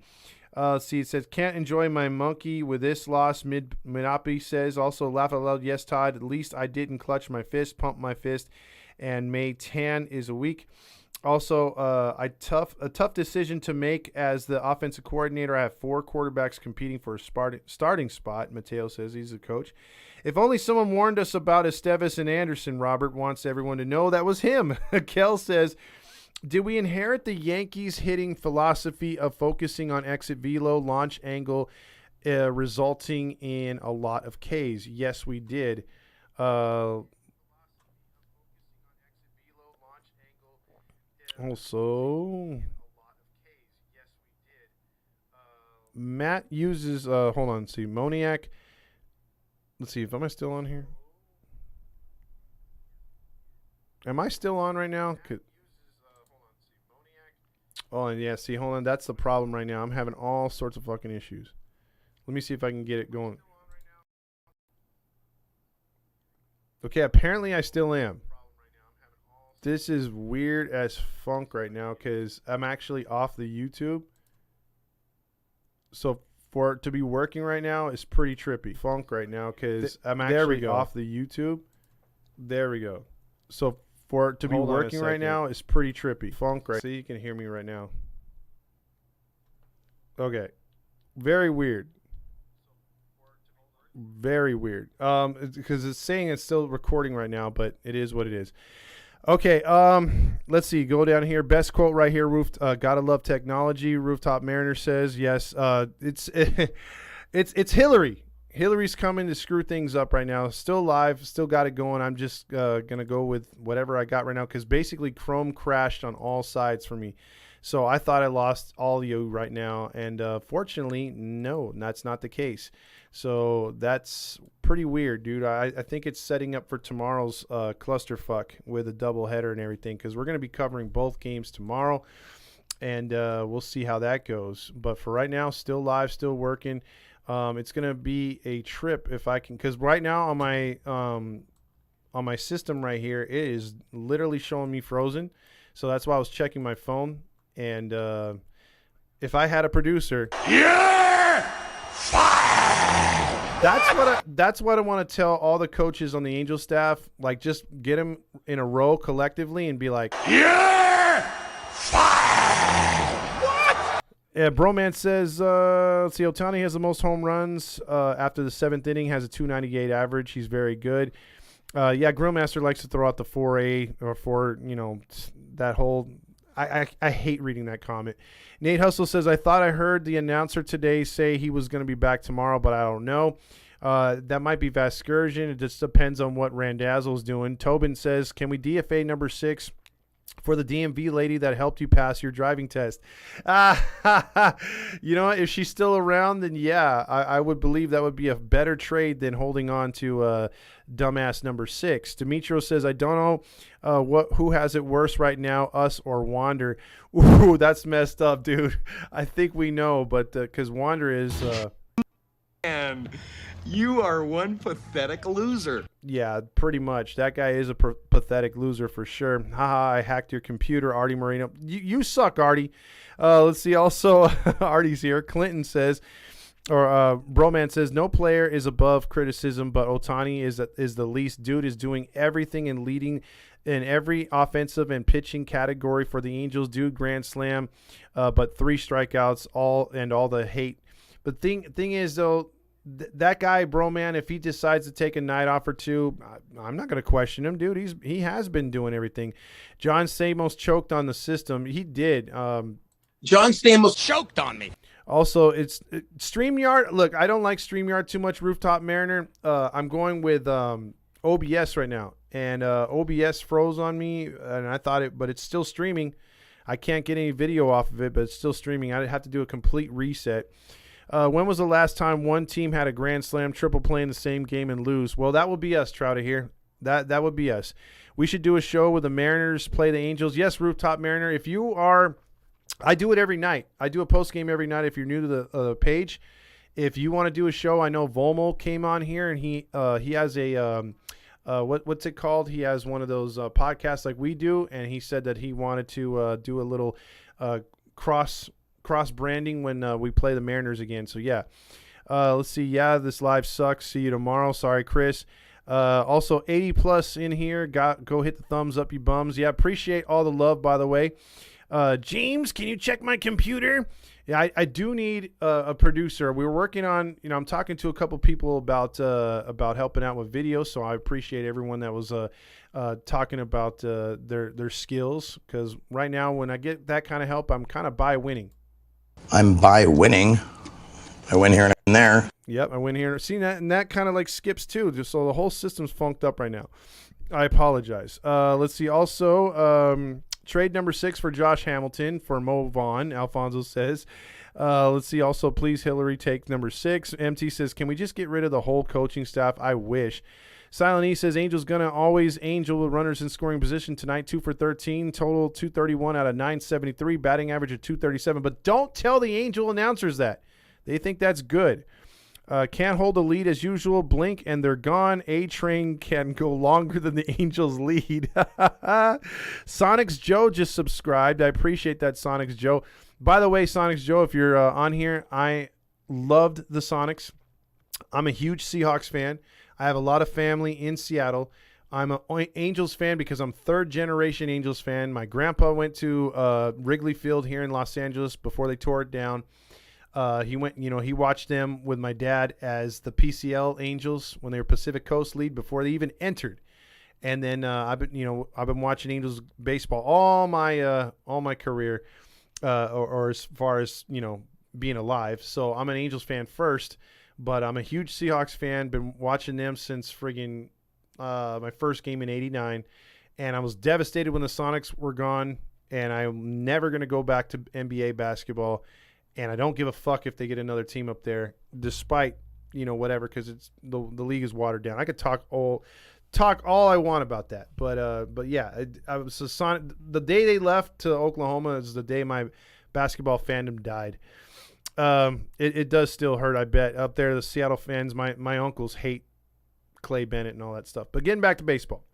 See, it says, can't enjoy my monkey with this loss. Minopi says, also laugh out loud. Yes, Todd, at least I didn't clutch my fist, pump my fist, and May Tan is a week. Also, a tough decision to make as the offensive coordinator. I have 4 quarterbacks competing for a starting spot. Mateo says he's a coach. If only someone warned us about Estevez and Anderson. Robert wants everyone to know that was him. Kel says, did we inherit the Yankees hitting philosophy of focusing on exit velo, launch angle, resulting in a lot of Ks? Yes, we did. Also, Matt uses, hold on, see, Moniac. Let's see, am I still on here? Am I still on right now? Oh, yeah. See, hold on. That's the problem right now. I'm having all sorts of fucking issues. Let me see if I can get it going. Okay, apparently I still am. This is weird as funk right now because I'm actually off the YouTube. So for it to be working right now is pretty trippy. Funk right now because I'm actually off the YouTube. There we go. So for it to be working right now is pretty trippy. Funk right. So you can hear me right now. Okay. Very weird. Very weird. Because it's saying it's still recording right now, but it is what it is. Okay, let's see. Go down here. Best quote right here. Gotta love technology. Rooftop Mariner says yes. It's Hillary. Hillary's coming to screw things up right now. Still live. Still got it going. I'm just gonna go with whatever I got right now because basically Chrome crashed on all sides for me. So I thought I lost all you right now, and fortunately, no, that's not the case. So that's pretty weird, dude. I think it's setting up for tomorrow's clusterfuck with a doubleheader and everything because we're going to be covering both games tomorrow, and we'll see how that goes. But for right now, still live, still working. It's going to be a trip if I can, because right now on my system right here, it is literally showing me frozen. So that's why I was checking my phone. And if I had a producer, that's what I want to tell all the coaches on the Angel staff. Like, just get them in a row collectively and be like, "You're fired." What? Yeah, Broman says, let's see, Ohtani has the most home runs after the 7th inning. Has a 298 average. He's very good. Yeah, Grillmaster likes to throw out the 4A or 4. That whole. I hate reading that comment. Nate Hustle says, I thought I heard the announcer today say he was going to be back tomorrow, but I don't know. That might be Vasgersian. It just depends on what Randazzo's doing. Tobin says, can we DFA number 6 for the DMV lady that helped you pass your driving test? You know what? If she's still around, then yeah, I would believe that would be a better trade than holding on to dumbass number 6. Demetrio says, I don't know who has it worse right now, us or Wander. Ooh, that's messed up, dude. I think we know, but because Wander is... Man, you are one pathetic loser. Yeah, pretty much. That guy is a pathetic loser for sure. Haha, I hacked your computer, Artie Moreno. You suck, Artie. Let's see. Also, Artie's here. Clinton says, or Broman says, no player is above criticism, but Ohtani is the least. Dude is doing everything and leading in every offensive and pitching category for the Angels. Dude, grand slam, but 3 strikeouts, all the hate. But thing is, though, that guy, Broman, if he decides to take a night off or two, I'm not going to question him, dude. He has been doing everything. John Stamos choked on the system. He did. John Stamos choked on me. Also, it's StreamYard. Look, I don't like StreamYard too much, Rooftop Mariner. I'm going with OBS right now. And OBS froze on me, and I thought but it's still streaming. I can't get any video off of it, but it's still streaming. I'd have to do a complete reset. When was the last time one team had a grand slam triple play in the same game and lose? Well, that would be us, Trouta here. That would be us. We should do a show where the Mariners play the Angels. Yes, Rooftop Mariner. If you are, I do it every night. I do a post game every night. If you're new to the page, if you want to do a show, I know Volmo came on here and he has a what's it called? He has one of those podcasts like we do, and he said that he wanted to do a little cross branding when we play the Mariners again. So yeah, let's see. Yeah, this live sucks. See you tomorrow. Sorry, Chris. Also 80 plus in here. Go hit the thumbs up, you bums. Yeah, appreciate all the love, by the way. James, can you check my computer? Yeah, I do need a producer. We were working on, I'm talking to a couple people about helping out with videos. So I appreciate everyone that was talking about their skills, because right now when I get that kind of help, I'm kind of by winning. I'm by winning. I win here and there. Yep, I win here. See that, and that kind of like skips too. Just so the whole system's funked up right now. I apologize. Let's see. Also, trade number 6 for Josh Hamilton for Mo Vaughn. Alfonso says. Let's see. Also, please, Hillary, take number 6. MT says, can we just get rid of the whole coaching staff? I wish. Silent E says Angels gonna always angel with runners in scoring position tonight. 2 for 13, total 231 out of 973, batting average of 237. But don't tell the Angel announcers that. They think that's good. Can't hold a lead as usual. Blink and they're gone. A-Train can go longer than the Angels' lead. Sonics Joe just subscribed. I appreciate that, Sonics Joe. By the way, Sonics Joe, if you're on here, I loved the Sonics. I'm a huge Seahawks fan. I have a lot of family in Seattle. I'm an Angels fan because I'm third-generation Angels fan. My grandpa went to Wrigley Field here in Los Angeles before they tore it down. He watched them with my dad as the PCL Angels when they were Pacific Coast League before they even entered. And then I've been watching Angels baseball all my career, or as far as being alive. So I'm an Angels fan first, but I'm a huge Seahawks fan. Been watching them since friggin' my first game in '89, and I was devastated when the Sonics were gone. And I'm never gonna go back to NBA basketball. And I don't give a fuck if they get another team up there, despite whatever, because it's the league is watered down. I could talk all I want about that, but yeah, I was the day they left to Oklahoma is the day my basketball fandom died. It does still hurt, I bet. Up there, the Seattle fans, my uncles hate Clay Bennett and all that stuff. But getting back to baseball.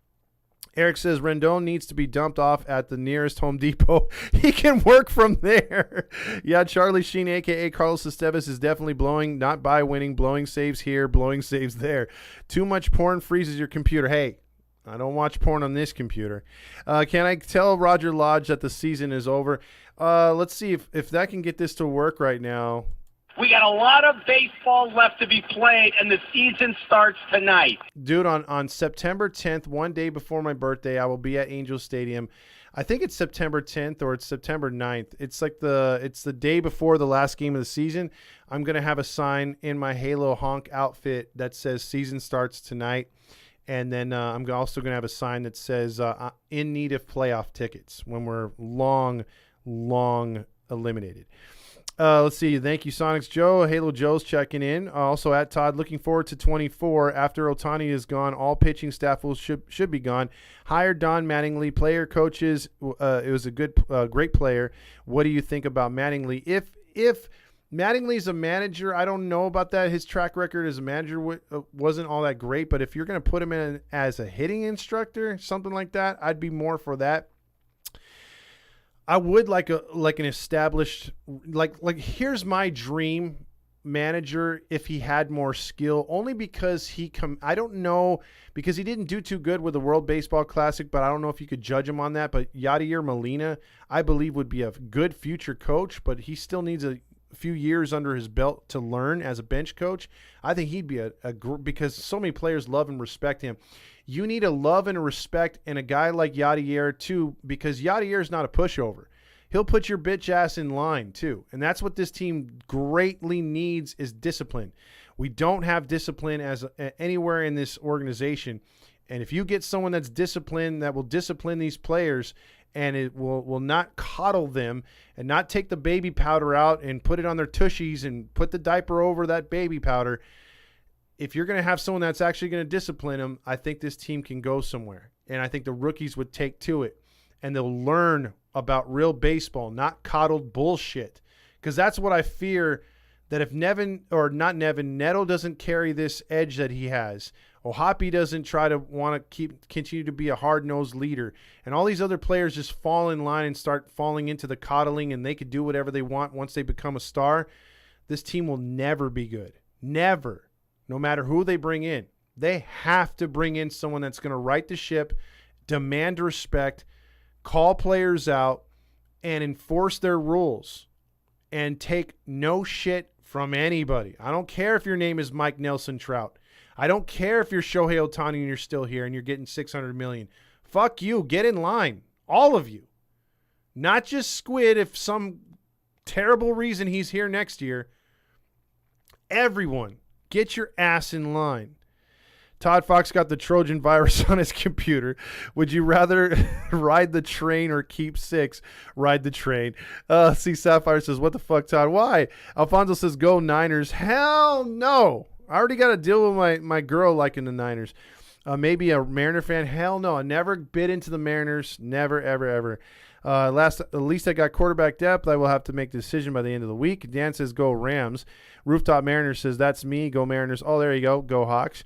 Eric says Rendon needs to be dumped off at the nearest Home Depot. He can work from there. Yeah, Charlie Sheen, a.k.a. Carlos Estevez, is definitely blowing, not by winning, blowing saves here, blowing saves there. Too much porn freezes your computer. Hey, I don't watch porn on this computer. Can I tell Roger Lodge that the season is over? Let's see if that can get this to work right now. We got a lot of baseball left to be played, and the season starts tonight. Dude, on September 10th, one day before my birthday, I will be at Angel Stadium. I think it's September 10th or it's September 9th. It's the day before the last game of the season. I'm going to have a sign in my Halo Honk outfit that says season starts tonight. And then I'm also going to have a sign that says in need of playoff tickets when we're long eliminated. Let's see. Thank you, Sonics Joe. Halo Joe's checking in. Also at Todd, looking forward to 24. After Ohtani is gone, all pitching staff should be gone. Hired Don Mattingly. Player coaches. It was a great player. What do you think about Mattingly? If Mattingly's a manager, I don't know about that. His track record as a manager wasn't all that great. But if you're going to put him in as a hitting instructor, something like that, I'd be more for that. I would like an established like here's my dream manager if he had more skill, only because I don't know, because he didn't do too good with the World Baseball Classic, but I don't know if you could judge him on that. But Yadier Molina, I believe, would be a good future coach, but he still needs a few years under his belt to learn as a bench coach. I think he'd be because so many players love and respect him. You need a love and a respect in a guy like Yadier too, because Yadier is not a pushover. He'll put your bitch ass in line too. And that's what this team greatly needs, is discipline. We don't have discipline anywhere in this organization. And if you get someone that's disciplined, that will discipline these players, and it will not coddle them and not take the baby powder out and put it on their tushies and put the diaper over that baby powder. If you're going to have someone that's actually going to discipline them, I think this team can go somewhere. And I think the rookies would take to it, and they'll learn about real baseball, not coddled bullshit. Because that's what I fear, that if Neto doesn't carry this edge that he has, Ohapi doesn't try to want to continue to be a hard-nosed leader, and all these other players just fall in line and start falling into the coddling, and they could do whatever they want once they become a star, this team will never be good. Never. No matter who they bring in. They have to bring in someone that's going to right the ship, demand respect, call players out, and enforce their rules, and take no shit from anybody. I don't care if your name is Mike Nelson Trout. I don't care if you're Shohei Ohtani and you're still here and you're getting $600 million. Fuck you. Get in line. All of you. Not just Squid if some terrible reason he's here next year. Everyone. Get your ass in line. ToddFox got the Trojan virus on his computer. Would you rather ride the train or keep 6? Ride the train. See, Sapphire says, what the fuck, Todd? Why? Alfonso says, go Niners. Hell no. I already got to deal with my girl liking the Niners. Maybe a Mariner fan. Hell no. I never bid into the Mariners. Never, ever, ever. At least I got quarterback depth. I will have to make the decision by the end of the week. Dan says go Rams. Rooftop Mariners says that's me. Go Mariners. Oh, there you go. Go Hawks.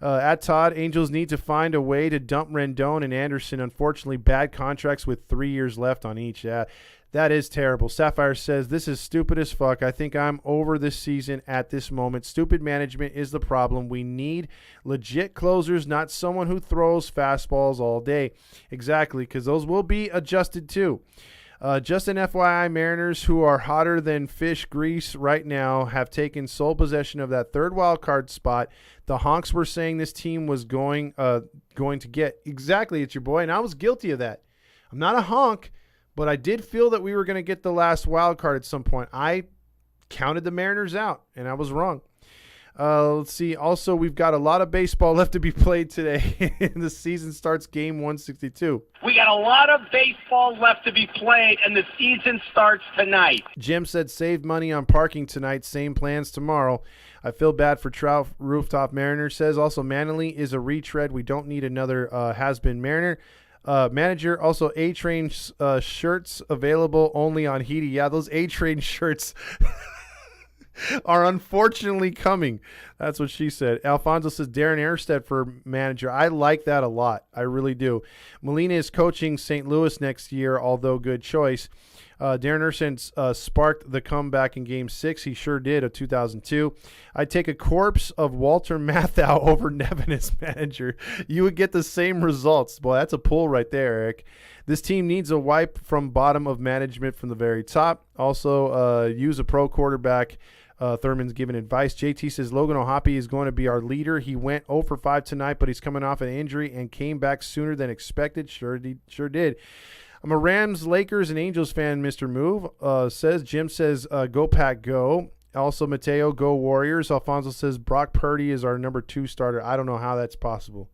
At Todd, Angels need to find a way to dump Rendon and Anderson. Unfortunately, bad contracts with 3 years left on each. Yeah, that is terrible. Sapphire says, this is stupid as fuck. I think I'm over this season at this moment. Stupid management is the problem. We need legit closers, not someone who throws fastballs all day. Exactly, because those will be adjusted too. Just an FYI, Mariners, who are hotter than fish grease right now, have taken sole possession of that third wild card spot. The honks were saying this team was going to get. Exactly, it's your boy, and I was guilty of that. I'm not a honk, but I did feel that we were going to get the last wild card at some point. I counted the Mariners out, and I was wrong. Let's see. Also, we've got a lot of baseball left to be played today. The season starts game 162. We got a lot of baseball left to be played, and the season starts tonight. Jim said save money on parking tonight. Same plans tomorrow. I feel bad for Trout. Rooftop Mariner says also Manley is a retread. We don't need another has-been Mariner. Manager, also A-Train shirts available only on Heedy. Yeah, those A-Train shirts are unfortunately coming. That's what she said. Alfonso says Darren Erstead for manager. I like that a lot. I really do. Molina is coaching St. Louis next year, although good choice. Darren Erstead sparked the comeback in Game 6. He sure did, of 2002. I'd take a corpse of Walter Matthau over Nevin as manager. You would get the same results. Boy, that's a pull right there, Eric. This team needs a wipe from bottom of management from the very top. Also, use a pro quarterback. Thurman's giving advice. JT says Logan O'Hoppe is going to be our leader. He went 0 for 5 tonight, but he's coming off an injury and came back sooner than expected. Sure did. I'm a Rams, Lakers, and Angels fan, Mr. Move. Jim says, go Pack, go. Also, Mateo, go Warriors. Alfonso says Brock Purdy is our number 2 starter. I don't know how that's possible.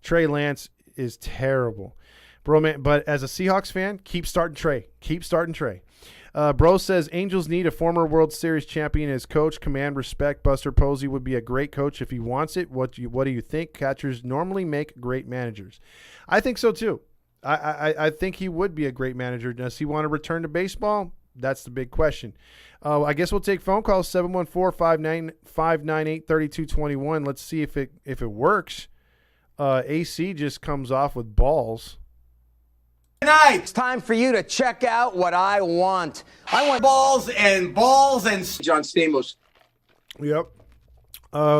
Trey Lance is terrible. Bro, man, but as a Seahawks fan, keep starting Trey. Keep starting Trey. Bro says Angels need a former World Series champion as coach. Command respect. Buster Posey would be a great coach if he wants it. What do you think? Catchers normally make great managers. I think so too. I think he would be a great manager. Does he want to return to baseball? That's the big question. I guess we'll take phone calls 714-598-3221. Let's see if it works. AC just comes off with balls. Tonight, it's time for you to check out what I want. I want balls and John Stamos. Yep.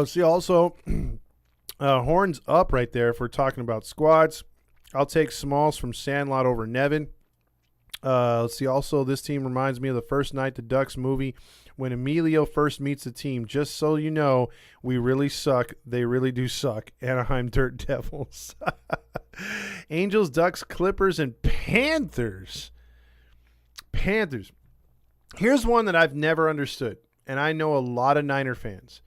See, also, horns up right there if we're talking about squads. I'll take Smalls from Sandlot over Nevin. Let's see, also, this team reminds me of the First Night the Ducks movie when Emilio first meets the team. Just so you know, we really suck. They really do suck. Anaheim Dirt Devils. Angels, Ducks, Clippers, and Panthers. Panthers. Here's one that I've never understood, and I know a lot of Niner fans.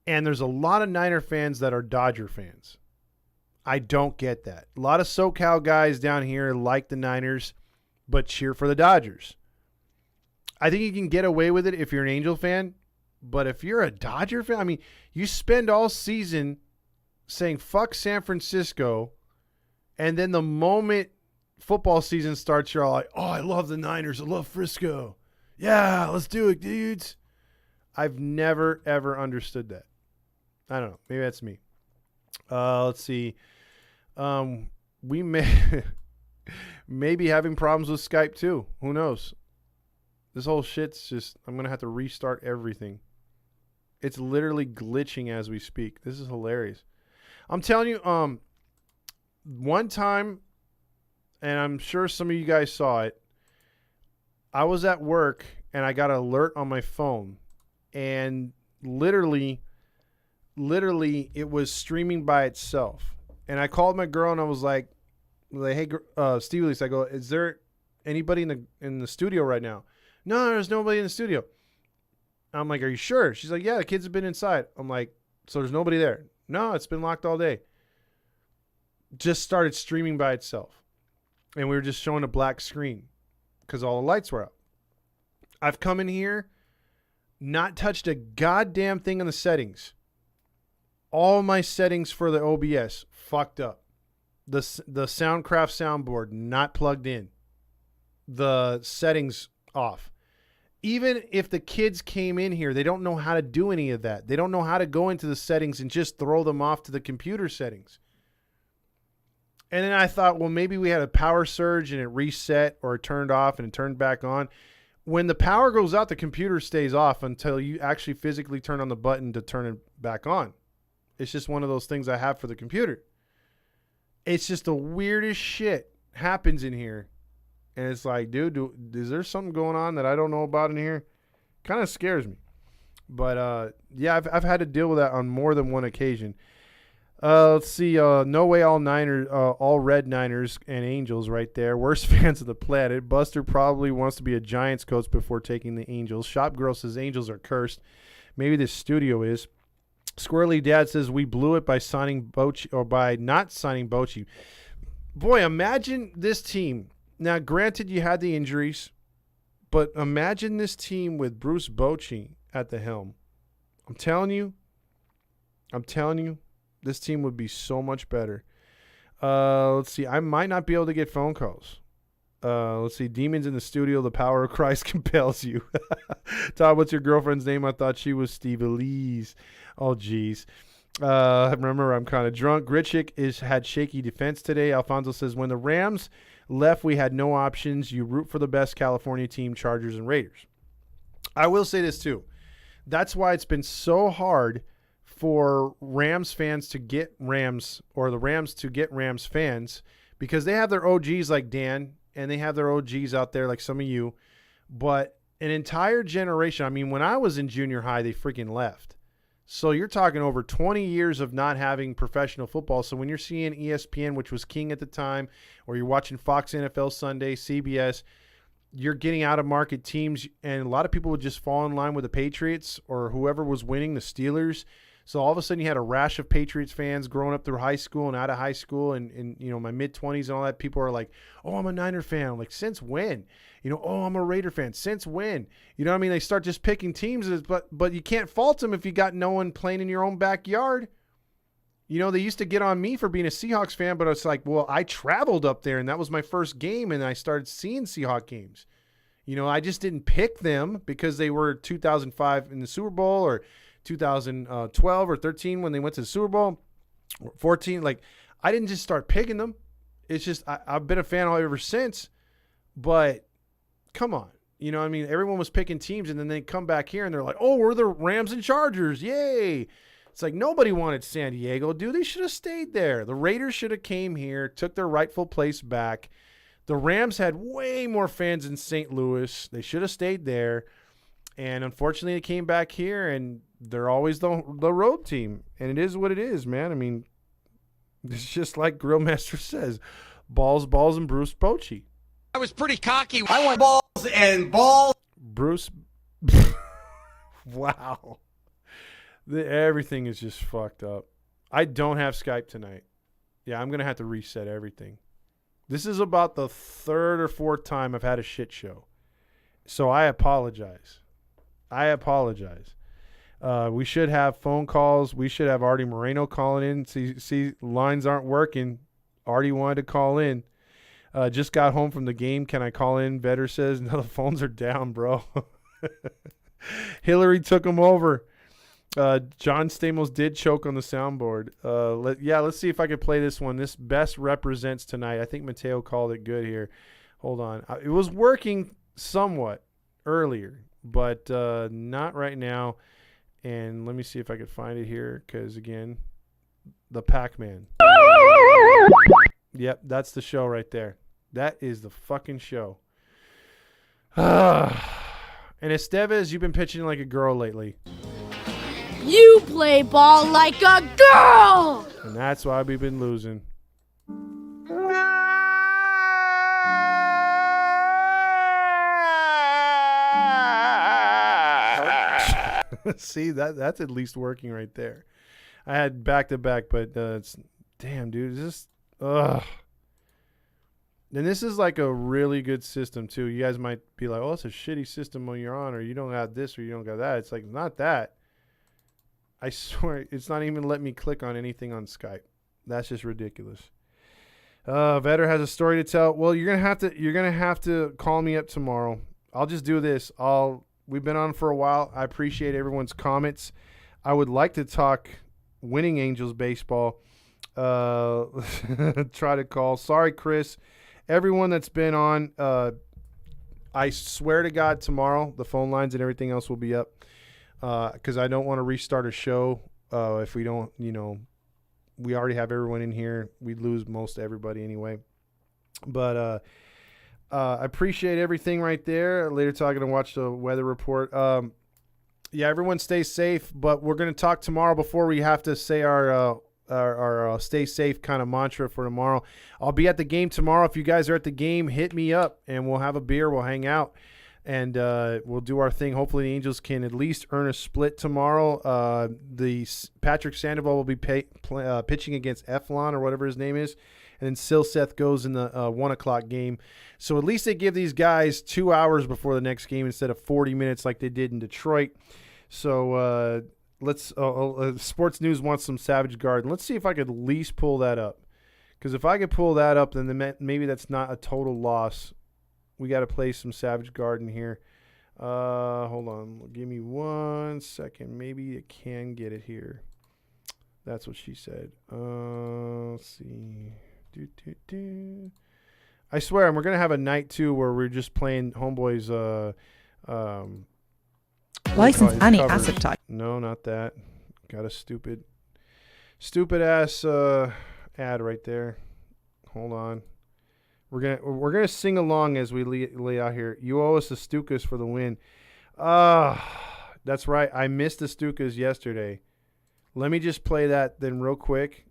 And there's a lot of Niner fans that are Dodger fans. I don't get that. A lot of SoCal guys down here like the Niners, but cheer for the Dodgers. I think you can get away with it if you're an Angel fan, but if you're a Dodger fan, I mean, you spend all season saying fuck San Francisco, and then the moment football season starts, you're all like, oh, I love the Niners. I love Frisco. Yeah, let's do it, dudes. I've never, ever understood that. I don't know. Maybe that's me. Let's see. We may be having problems with Skype too. Who knows? This whole shit's just, I'm going to have to restart everything. It's literally glitching as we speak. This is hilarious. I'm telling you, one time, and I'm sure some of you guys saw it, I was at work and I got an alert on my phone, and literally it was streaming by itself. And I called my girl and I was like, hey, Steve Lease, I go, is there anybody in the studio right now? No, there's nobody in the studio. I'm like, are you sure? She's like, yeah, the kids have been inside. I'm like, so there's nobody there? No, it's been locked all day. Just started streaming by itself. And we were just showing a black screen because all the lights were out. I've come in here, not touched a goddamn thing in the settings. All my settings for the OBS fucked up. The Soundcraft soundboard not plugged in. The settings off. Even if the kids came in here, they don't know how to do any of that. They don't know how to go into the settings and just throw them off to the computer settings. And then I thought, well, maybe we had a power surge and it reset or it turned off and it turned back on. When the power goes out, the computer stays off until you actually physically turn on the button to turn it back on. It's just one of those things I have for the computer. It's just the weirdest shit happens in here. And it's like, dude, is there something going on that I don't know about in here? Kind of scares me. But, yeah, I've had to deal with that on more than one occasion. Let's see. No way all red Niners and Angels right there. Worst fans of the planet. Buster probably wants to be a Giants coach before taking the Angels. Shop Girl says Angels are cursed. Maybe this studio is. Squirrely Dad says we blew it by signing Bochy or by not signing Bochy. Boy, imagine this team. Now, granted, you had the injuries, but imagine this team with Bruce Bochy at the helm. I'm telling you, this team would be so much better. Let's see. I might not be able to get phone calls. Let's see. Demons in the studio. The power of Christ compels you. Todd, what's your girlfriend's name? I thought she was Steve Elise. Oh, geez. Remember, I'm kind of drunk. Gritchick had shaky defense today. Alfonso says, when the Rams left, we had no options. You root for the best California team, Chargers and Raiders. I will say this, too. That's why it's been so hard for Rams fans to get Rams, or the Rams to get Rams fans, because they have their OGs like Dan, and they have their OGs out there like some of you. But an entire generation, I mean, when I was in junior high, they freaking left. So you're talking over 20 years of not having professional football. So when you're seeing ESPN, which was king at the time, or you're watching Fox NFL Sunday, CBS, you're getting out-of-market teams, and a lot of people would just fall in line with the Patriots or whoever was winning, the Steelers. So all of a sudden you had a rash of Patriots fans growing up through high school and out of high school, and you know, my mid-20s and all that. People are like, oh, I'm a Niner fan. I'm like, since when? You know, oh, I'm a Raider fan. Since when? You know what I mean? They start just picking teams, but you can't fault them if you got no one playing in your own backyard. You know, they used to get on me for being a Seahawks fan, but it's like, well, I traveled up there, and that was my first game, and I started seeing Seahawks games. You know, I just didn't pick them because they were 2005 in the Super Bowl, or 2012 or 13 when they went to the Super Bowl, or 14. Like, I didn't just start picking them. It's just I've been a fan ever since. But come on. You know what I mean? Everyone was picking teams, and then they come back here, and they're like, oh, we're the Rams and Chargers. Yay. It's like nobody wanted San Diego, dude. They should have stayed there. The Raiders should have came here, took their rightful place back. The Rams had way more fans in St. Louis. They should have stayed there. And unfortunately, they came back here, and they're always the road team. And it is what it is, man. I mean, it's just like Grillmaster says, balls, and Bruce Bochy. I was pretty cocky. I want balls and balls. Bruce. Wow. Everything is just fucked up. I don't have Skype tonight. Yeah, I'm going to have to reset everything. This is about the third or fourth time I've had a shit show. So I apologize. We should have phone calls. We should have Artie Moreno calling in. See, lines aren't working. Artie wanted to call in. Just got home from the game. Can I call in? Vetter says, no, the phones are down, bro. Hillary took him over. John Stamos did choke on the soundboard. Let's see if I could play this one. This best represents tonight. I think Mateo called it good here. Hold on. It was working somewhat earlier, but not right now. And let me see if I could find it here, because, again, the Pac-Man. Yep, that's the show right there. That is the fucking show. And Estevez, you've been pitching like a girl lately. You play ball like a girl! And that's why we've been losing. See, that's at least working right there. I had back-to-back, but it's... Damn, dude. Ugh. And this is like a really good system, too. You guys might be like, oh, it's a shitty system when you're on, or you don't have this, or you don't got that. It's like, not that. I swear, it's not even letting me click on anything on Skype. That's just ridiculous. Vetter has a story to tell. Well, you're gonna have to call me up tomorrow. I'll just do this. We've been on for a while. I appreciate everyone's comments. I would like to talk winning Angels baseball. Try to call. Sorry, Chris. Everyone that's been on, I swear to God, tomorrow the phone lines and everything else will be up. Because I don't want to restart a show if we don't, we already have everyone in here. We'd lose most everybody anyway. But I appreciate everything right there. Later talking to watch the weather report. Yeah, everyone stay safe. But we're going to talk tomorrow before we have to say our stay safe kind of mantra for tomorrow. I'll be at the game tomorrow. If you guys are at the game, hit me up and we'll have a beer. We'll hang out. And we'll do our thing. Hopefully the Angels can at least earn a split tomorrow. The Patrick Sandoval will be pitching against Eflon or whatever his name is. And then Silseth goes in the 1 o'clock game. So at least they give these guys 2 hours before the next game instead of 40 minutes like they did in Detroit. So let's Sports News wants some Savage Garden. Let's see if I could at least pull that up. Because if I could pull that up, then maybe that's not a total loss. We got to play some Savage Garden here. Hold on. Give me 1 second. Maybe I can get it here. That's what she said. Let's see. I swear, we're going to have a night, too, where we're just playing Homeboy's license anti-acid type. No, not that. Got a stupid-ass ad right there. Hold on. We're gonna sing along as we lay out here. You owe us the Stukas for the win. That's right. I missed the Stukas yesterday. Let me just play that then real quick.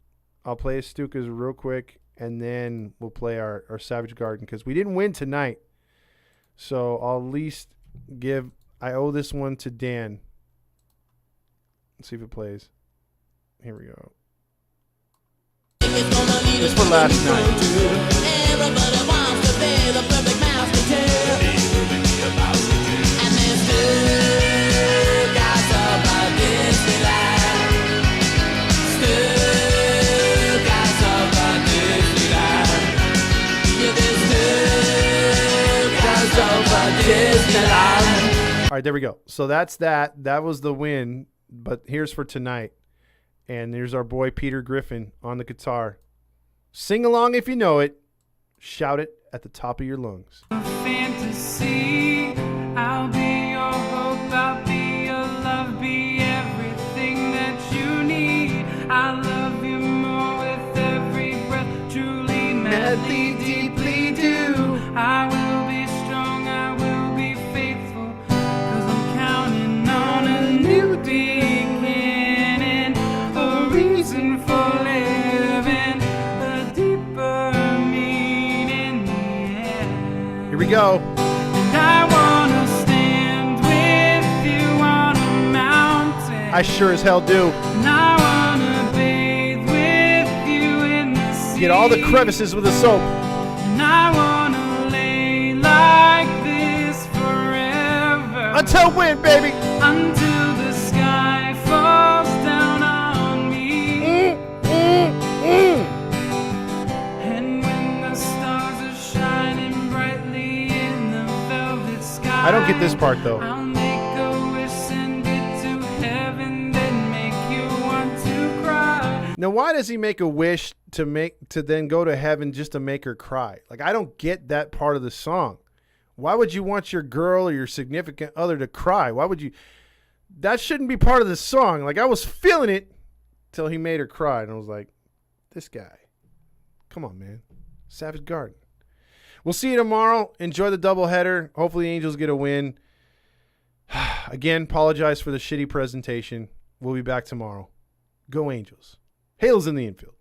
I'll play Stukas real quick, and then we'll play our Savage Garden because we didn't win tonight. So I'll at least I owe this one to Dan. Let's see if it plays. Here we go. This for last night. Everybody wants to be the perfect musketeer. And there's two guys over Disneyland. Two guys over Disneyland. Yeah, there's two guys over Disneyland. All right, there we go. So that's that. That was the win. But here's for tonight. And there's our boy Peter Griffin on the guitar. Sing along if you know it. Shout it at the top of your lungs. Fantasy, I'll be your hope, I'll be your love, be everything that you need. I love you more with every breath, truly, madly, deeply do. I will be strong, I will be faithful, 'cause I'm counting on a new beginning, a reason for living, a deeper meaning, yeah. Here we go. And I wanna stand with you on a mountain. I sure as hell do. And I wanna bathe with you in the sea. Get all the crevices with the soap. And I wanna lay like this forever. Until when, baby? Until the sky falls down on me. And when the stars are shining brightly in the velvet sky, I don't get this part, though. I'll make a wish, send it to heaven, then make you want to cry. Now, why does he make a wish to then go to heaven just to make her cry? Like, I don't get that part of the song. Why would you want your girl or your significant other to cry? Why would you? That shouldn't be part of the song. Like, I was feeling it till he made her cry, and I was like, this guy. Come on, man. Savage Garden. We'll see you tomorrow. Enjoy the doubleheader. Hopefully the Angels get a win. Again, apologize for the shitty presentation. We'll be back tomorrow. Go Angels. Halos in the infield.